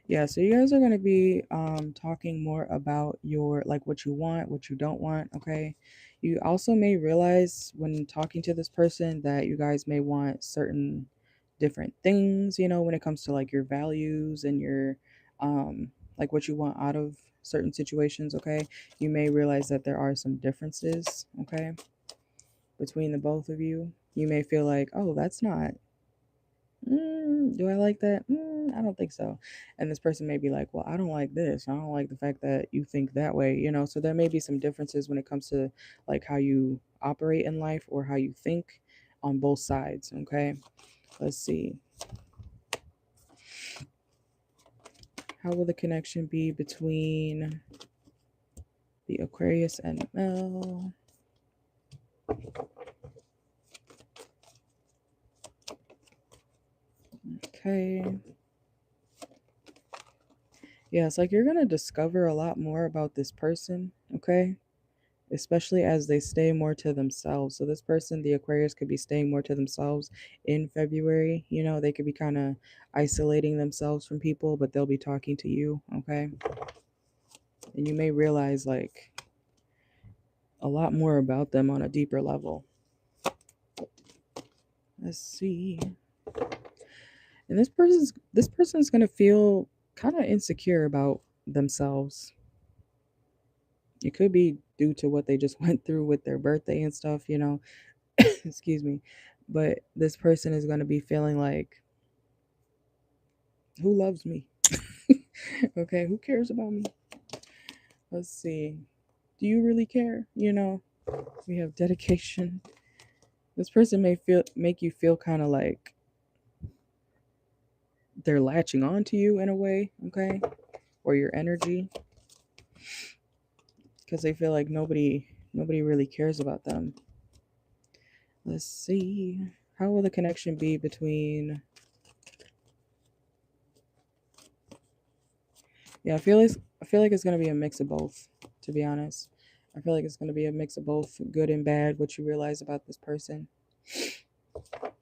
Yeah, so you guys are going to be talking more about your like what you want, what you don't want, okay? You also may realize when talking to this person that you guys may want certain different things, when it comes to like your values and your like what you want out of certain situations, okay? You may realize that there are some differences, okay, between the both of you. You may feel like, "Oh, that's not do I like that? I don't think so." And this person may be like, well, I don't like this. I don't like the fact that you think that way. So there may be some differences when it comes to like how you operate in life or how you think on both sides. Okay. Let's see. How will the connection be between the Aquarius and Mel? Okay. Yeah, it's like you're going to discover a lot more about this person. Okay. Especially as they stay more to themselves. So this person, the Aquarius, could be staying more to themselves in February. They could be kind of isolating themselves from people, but they'll be talking to you, okay? And you may realize like a lot more about them on a deeper level. Let's see. And this person's going to feel kind of insecure about themselves. It could be due to what they just went through with their birthday and stuff. Excuse me. But this person is going to be feeling like, who loves me? Okay, who cares about me? Let's see. Do you really care? We have dedication. This person may make you feel kind of like they're latching on to you in a way, okay? Or your energy because they feel like nobody really cares about them. Let's see. How will the connection be between Yeah, I feel like it's gonna be a mix of both, to be honest. I feel like it's gonna be a mix of both good and bad, what you realize about this person.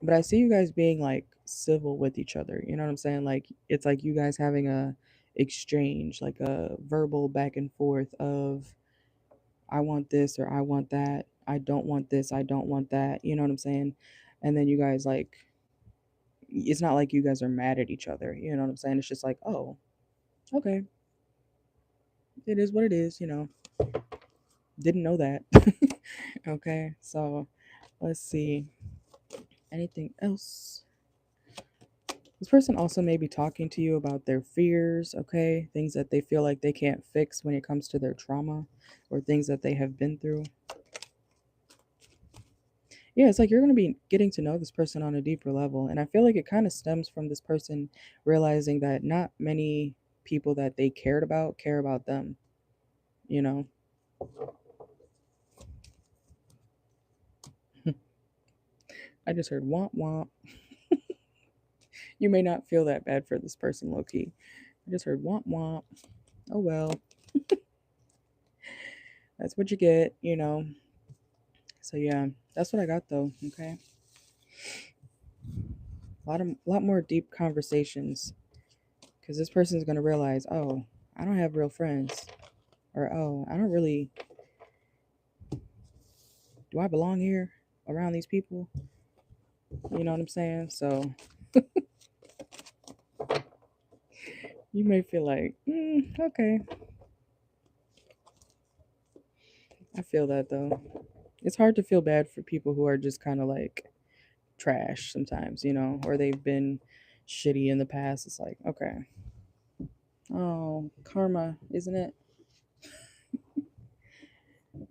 But I see you guys being like civil with each other. You know what I'm saying? Like it's like you guys having a exchange, like a verbal back and forth of I want this or I want that. I don't want this, I don't want that. You know what I'm saying? And then you guys like it's not like you guys are mad at each other. You know what I'm saying? It's just like, oh, okay, it is what it is. Didn't know that. Okay, so let's see. Anything else? This person also may be talking to you about their fears, okay? Things that they feel like they can't fix when it comes to their trauma or things that they have been through. Yeah, it's like you're going to be getting to know this person on a deeper level. And I feel like it kind of stems from this person realizing that not many people that they cared about care about them, you know? I just heard womp womp. You may not feel that bad for this person, low key. I just heard womp womp. Oh well, that's what you get. So yeah, that's what I got though. Okay, a lot more deep conversations, because this person's gonna realize, oh, I don't have real friends, or oh, I don't really, do I belong here around these people? You know what I'm saying? So you may feel like, okay, I feel that though. It's hard to feel bad for people who are just kind of like trash sometimes, or they've been shitty in the past. It's like, okay, oh, karma, isn't it?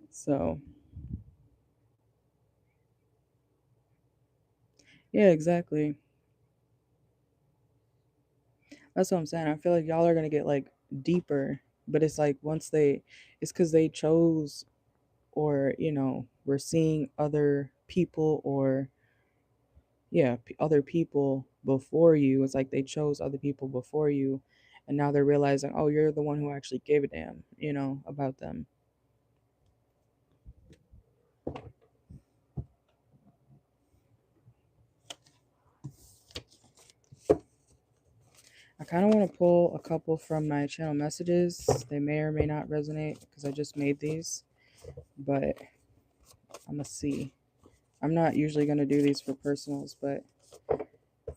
So, yeah, exactly. That's what I'm saying. I feel like y'all are gonna get like deeper, but it's like it's because they chose, or we're seeing other people, or yeah, other people before you. It's like they chose other people before you, and now they're realizing, oh, you're the one who actually gave a damn, about them. I kind of want to pull a couple from my channel messages. They may or may not resonate because I just made these, but I'm gonna see. I'm not usually gonna do these for personals, but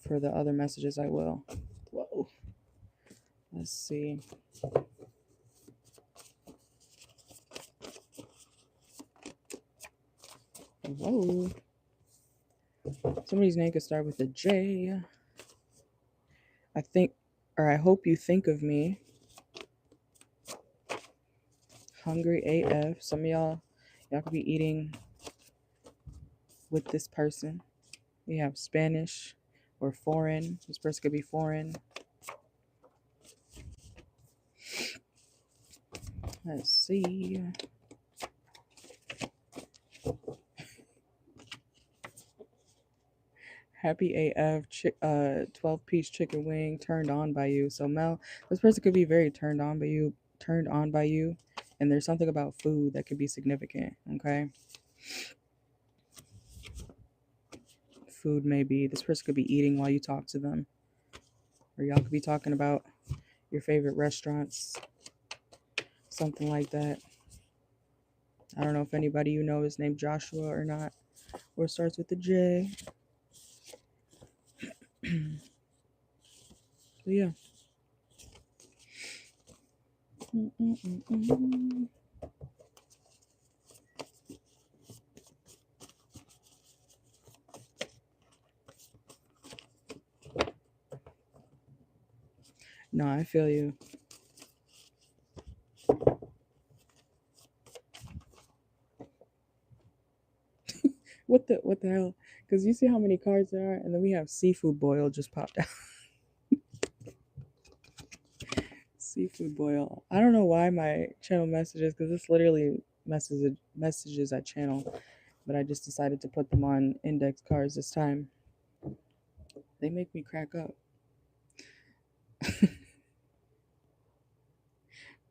for the other messages I will. Whoa. Let's see. Whoa. Somebody's name could start with a J. I think, or I hope you think of me. Hungry AF. Some of y'all could be eating with this person. We have Spanish or foreign. This person could be foreign. Let's see. Happy AF, 12-piece chicken wing turned on by you. So Mel, this person could be very turned on by you, and there's something about food that could be significant, okay? Food maybe. This person could be eating while you talk to them. Or y'all could be talking about your favorite restaurants. Something like that. I don't know if anybody you know is named Joshua or not. Or starts with a J. But yeah. No, I feel you. What the hell? Because you see how many cards there are, and then we have seafood boil just popped out. Seafood boil. I don't know why my channel messages, because it's literally messages I channel, but I just decided to put them on index cards this time. They make me crack up.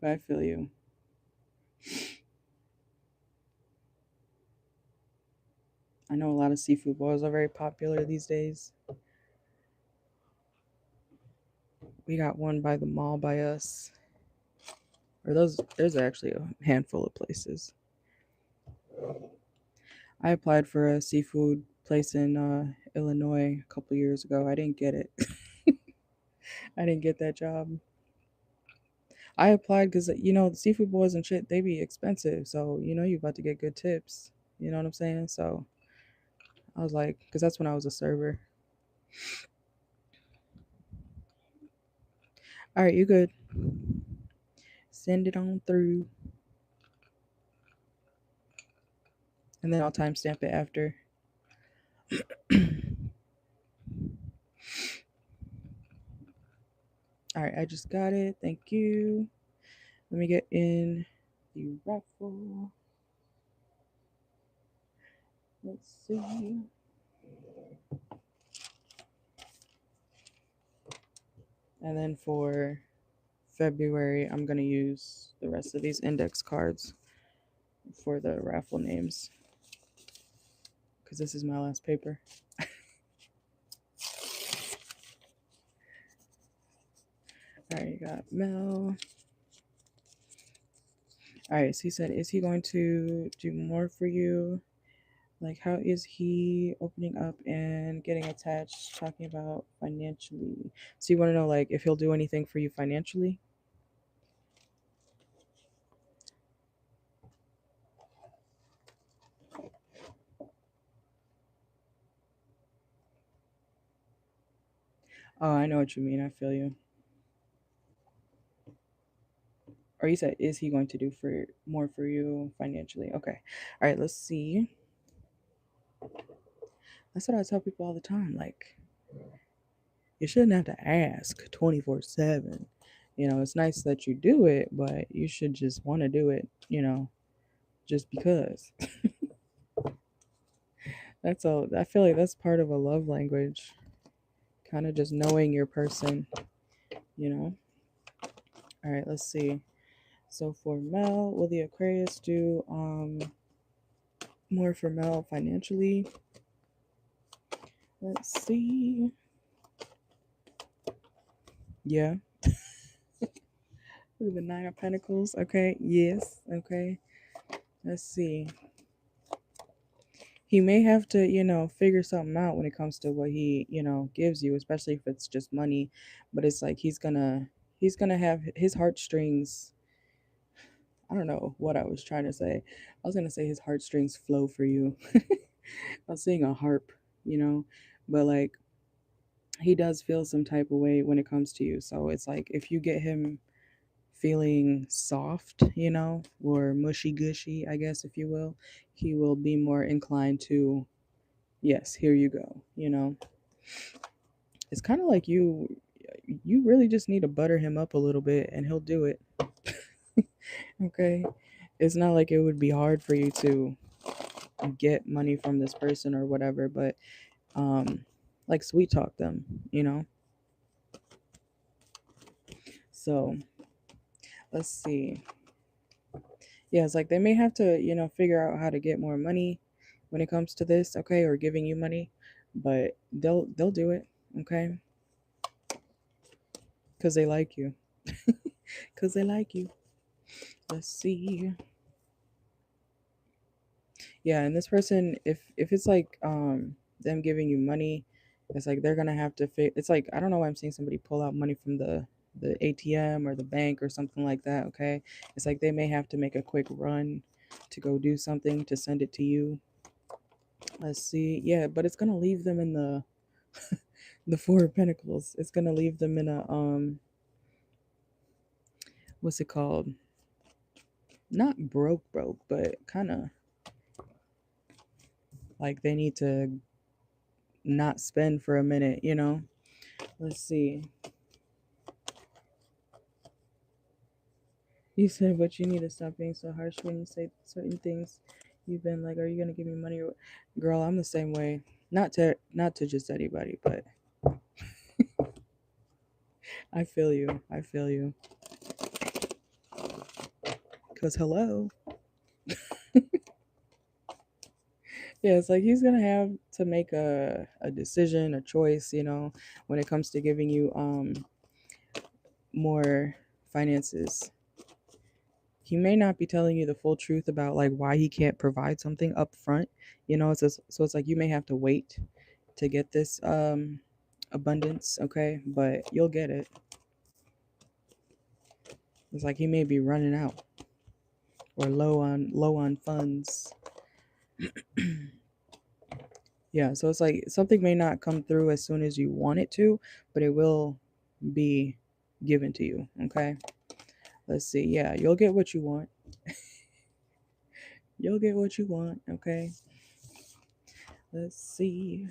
But I feel you. I know a lot of seafood boils are very popular these days. We got one by the mall by us. Or there's actually a handful of places. I applied for a seafood place in Illinois a couple years ago. I didn't get it. I didn't get that job. I applied because the seafood boys and shit, they be expensive. So you about to get good tips. You know what I'm saying? So I was like, because that's when I was a server. All right, you good. Send it on through. And then I'll timestamp it after. All right, I just got it. Thank you. Let me get in the raffle. Let's see. And then for February, I'm going to use the rest of these index cards for the raffle names. because this is my last paper. All right, you got Mel. All right, so he said, is he going to do more for you? Like, how is he opening up and getting attached, talking about financially? So you want to know, like, if he'll do anything for you financially? Oh, I know what you mean. I feel you. Or you said, is he going to do for more for you financially? Okay. All right, let's see. That's what I tell people all the time. Like, you shouldn't have to ask 24/7. It's nice that you do it, but you should just want to do it, just because. That's all. I feel like that's part of a love language. Kind of just knowing your person, you know. All right, let's see. So for Mel, will the Aquarius do more for Mel financially? Let's see. Yeah. The Nine of Pentacles. Okay. Yes. Okay. Let's see. He may have to, figure something out when it comes to what he, gives you, especially if it's just money. But it's like he's gonna have his heartstrings. I don't know what I was trying to say. I was gonna say his heartstrings flow for you. I was seeing a harp, but like he does feel some type of way when it comes to you. So it's like if you get him feeling soft, or mushy gushy, I guess, if you will, he will be more inclined to, yes, here you go. It's kind of like you really just need to butter him up a little bit and he'll do it. Okay. It's not like it would be hard for you to get money from this person or whatever, but like sweet talk them, so let's see. Yeah, it's like they may have to, figure out how to get more money when it comes to this, okay, or giving you money, but they'll do it, okay, because they like you. Because they like you. Let's see. Yeah, and this person, if it's like them giving you money, it's like they're gonna have to it's like, I don't know why I'm seeing somebody pull out money from the ATM or the bank or something like that, okay? It's like they may have to make a quick run to go do something to send it to you. Let's see. Yeah, but it's gonna leave them in the Four of Pentacles. It's gonna leave them in a what's it called? Not broke, but kind of like they need to not spend for a minute. Let's see. You said, but you need to stop being so harsh when you say certain things. You've been like, are you gonna give me money? Girl, I'm the same way. Not to just anybody, but I feel you. I feel you. Cause hello. Yeah, it's like he's gonna have to make a decision, a choice, when it comes to giving you more finances. He may not be telling you the full truth about like why he can't provide something up front. So it's like you may have to wait to get this abundance, okay? But you'll get it. It's like he may be running out or low on funds. Yeah, so it's like something may not come through as soon as you want it to, but it will be given to you, okay? Let's see. Yeah, you'll get what you want. You'll get what you want, okay? Let's see.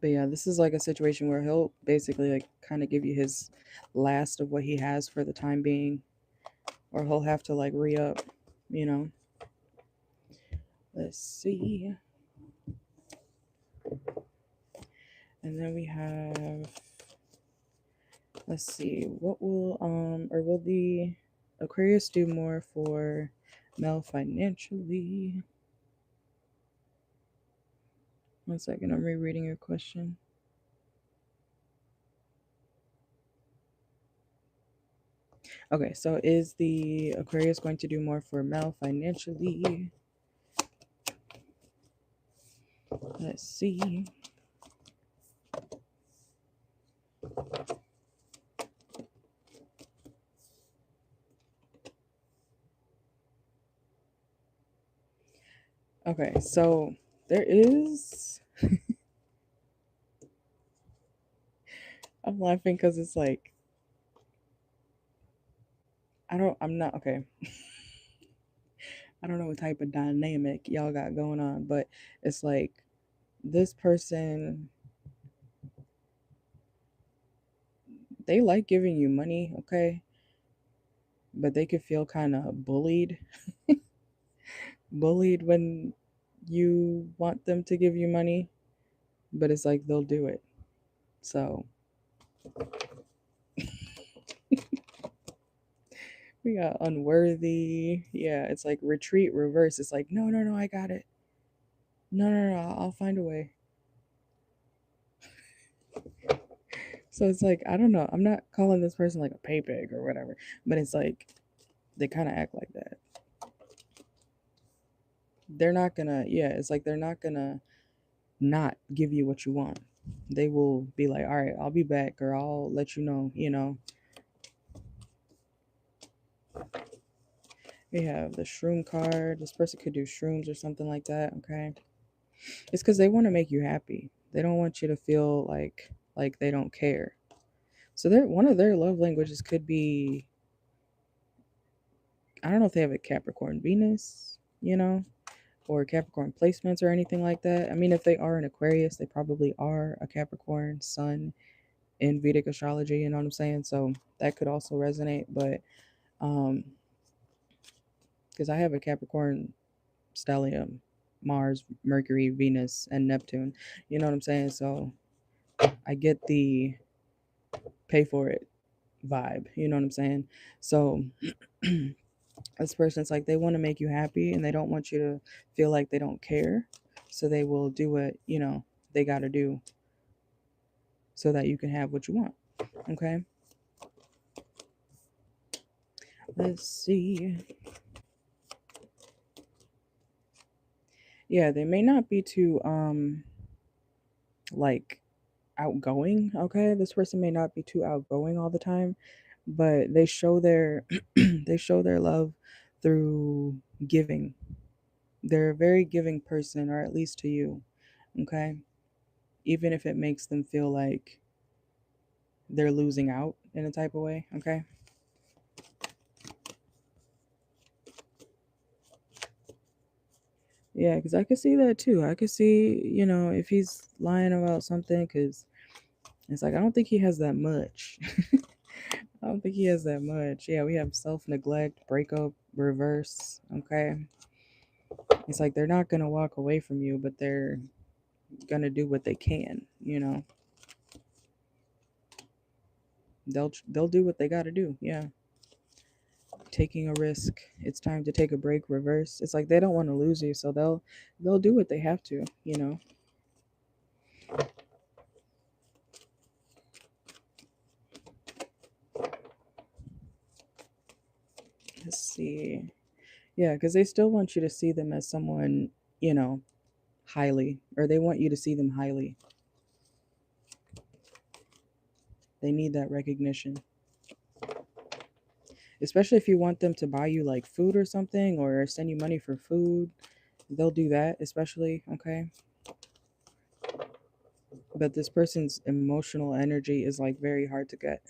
But yeah, this is like a situation where he'll basically like kind of give you his last of what he has for the time being, or he'll have to like re-up, you know. Let's see. And then we have, let's see, what will or will the Aquarius do more for male financially? One second, I'm rereading your question. Okay, so is the Aquarius going to do more for male financially? Let's see. Okay, so there is. I'm laughing because it's like, I'm not, okay. I don't know what type of dynamic y'all got going on, but it's like this person, they like giving you money, okay? But they could feel kind of bullied when you want them to give you money, but it's like they'll do it. So we got unworthy. Yeah, it's like retreat reverse. It's like, no, no, no, I got it. No, no, no, I'll find a way. So it's like, I don't know. I'm not calling this person like a pay pig or whatever, but it's like they kind of act like that. They're not gonna, yeah, it's like they're not gonna not give you what you want. They will be like, all right, I'll be back, or I'll let you know, you know. We have the shroom card. This person could do shrooms or something like that, okay? It's because they want to make you happy. They don't want you to feel like they don't care. So one of their love languages could be, I don't know if they have a Capricorn Venus, you know, or Capricorn placements or anything like that. I mean, if they are an Aquarius, they probably are a Capricorn Sun in Vedic astrology, you know what I'm saying? So that could also resonate, but because I have a Capricorn stellium, Mars, Mercury, Venus, and Neptune, you know what I'm saying? So I get the pay for it vibe, you know what I'm saying? So this person's like, they want to make you happy and they don't want you to feel like they don't care. So they will do what, you know, they got to do so that you can have what you want. Okay. Let's see. Yeah, they may not be too like outgoing, okay? This person may not be too outgoing all the time, but they show their they show their love through giving. They're a very giving person, or at least to you, okay? Even if it makes them feel like they're losing out in a type of way, okay? Yeah, because I could see that too. I could see, you know, if he's lying about something, because it's like, I don't think he has that much. I don't think he has that much. Yeah, we have self neglect, breakup, reverse, okay? It's like they're not going to walk away from you, but they're going to do what they can, you know? They'll do what they got to do. Yeah. Taking a risk. It's time to take a break, reverse. It's like they don't want to lose you, so they'll do what they have to, you know? Let's see. Yeah, because they still want you to see them as someone, you know, highly, or they want you to see them highly. They need that recognition. Especially if you want them to buy you like food or something, or send you money for food. They'll do that, especially, okay? But this person's emotional energy is like very hard to get.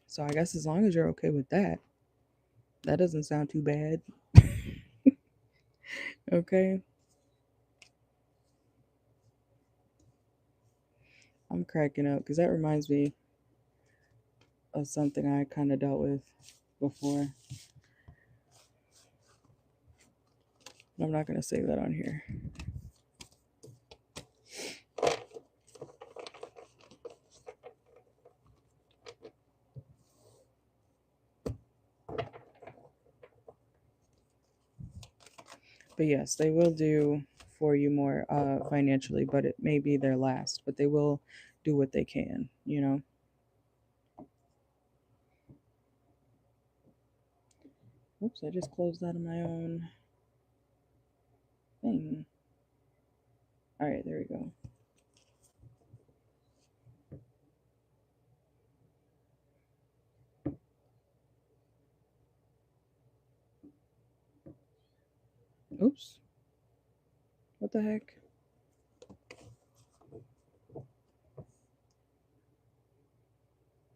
So I guess as long as you're okay with that, that doesn't sound too bad. Okay. I'm cracking up because that reminds me of something I kind of dealt with before. I'm not going to say that on here. But yes, they will do for you more financially, but it may be their last, but they will do what they can, you know. Oops, I just closed out of my own thing. All right, there we go. Oops. What the heck?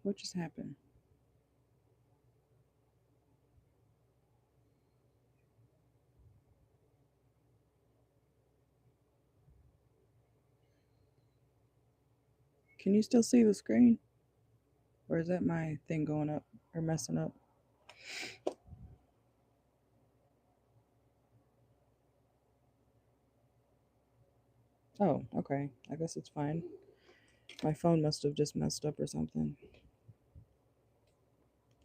What just happened? Can you still see the screen? Or is that my thing going up or messing up? Oh, okay. I guess it's fine. My phone must have just messed up or something.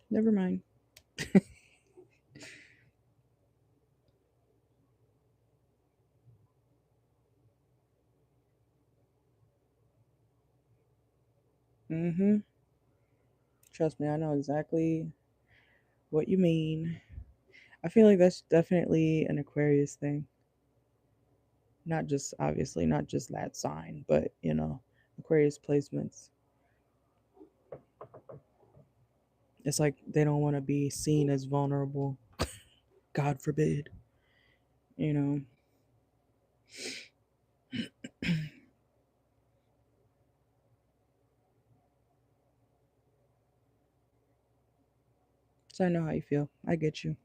Never mind. Mm-hmm. Trust me, I know exactly what you mean. I feel like that's definitely an Aquarius thing. Not just, obviously, not just that sign, but, Aquarius placements. It's like they don't want to be seen as vulnerable. God forbid. You know. So I know how you feel. I get you.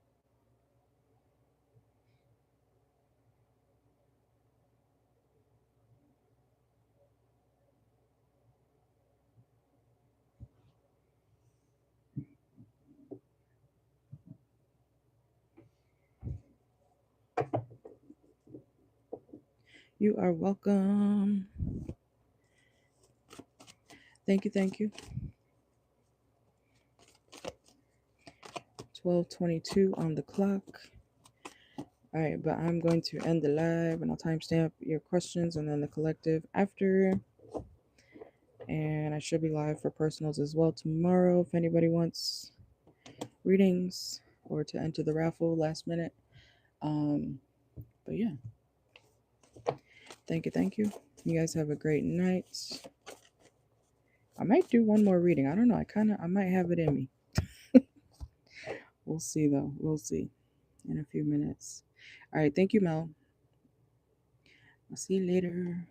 You are welcome. Thank you, thank you. 12:22 on the clock. All right, but I'm going to end the live and I'll timestamp your questions and then the collective after. And I should be live for personals as well tomorrow if anybody wants readings or to enter the raffle last minute. But yeah, thank you, thank you. You guys have a great night. I might do one more reading. I don't know. I might have it in me. We'll see though. We'll see in a few minutes. All right, thank you, Mel. I'll see you later.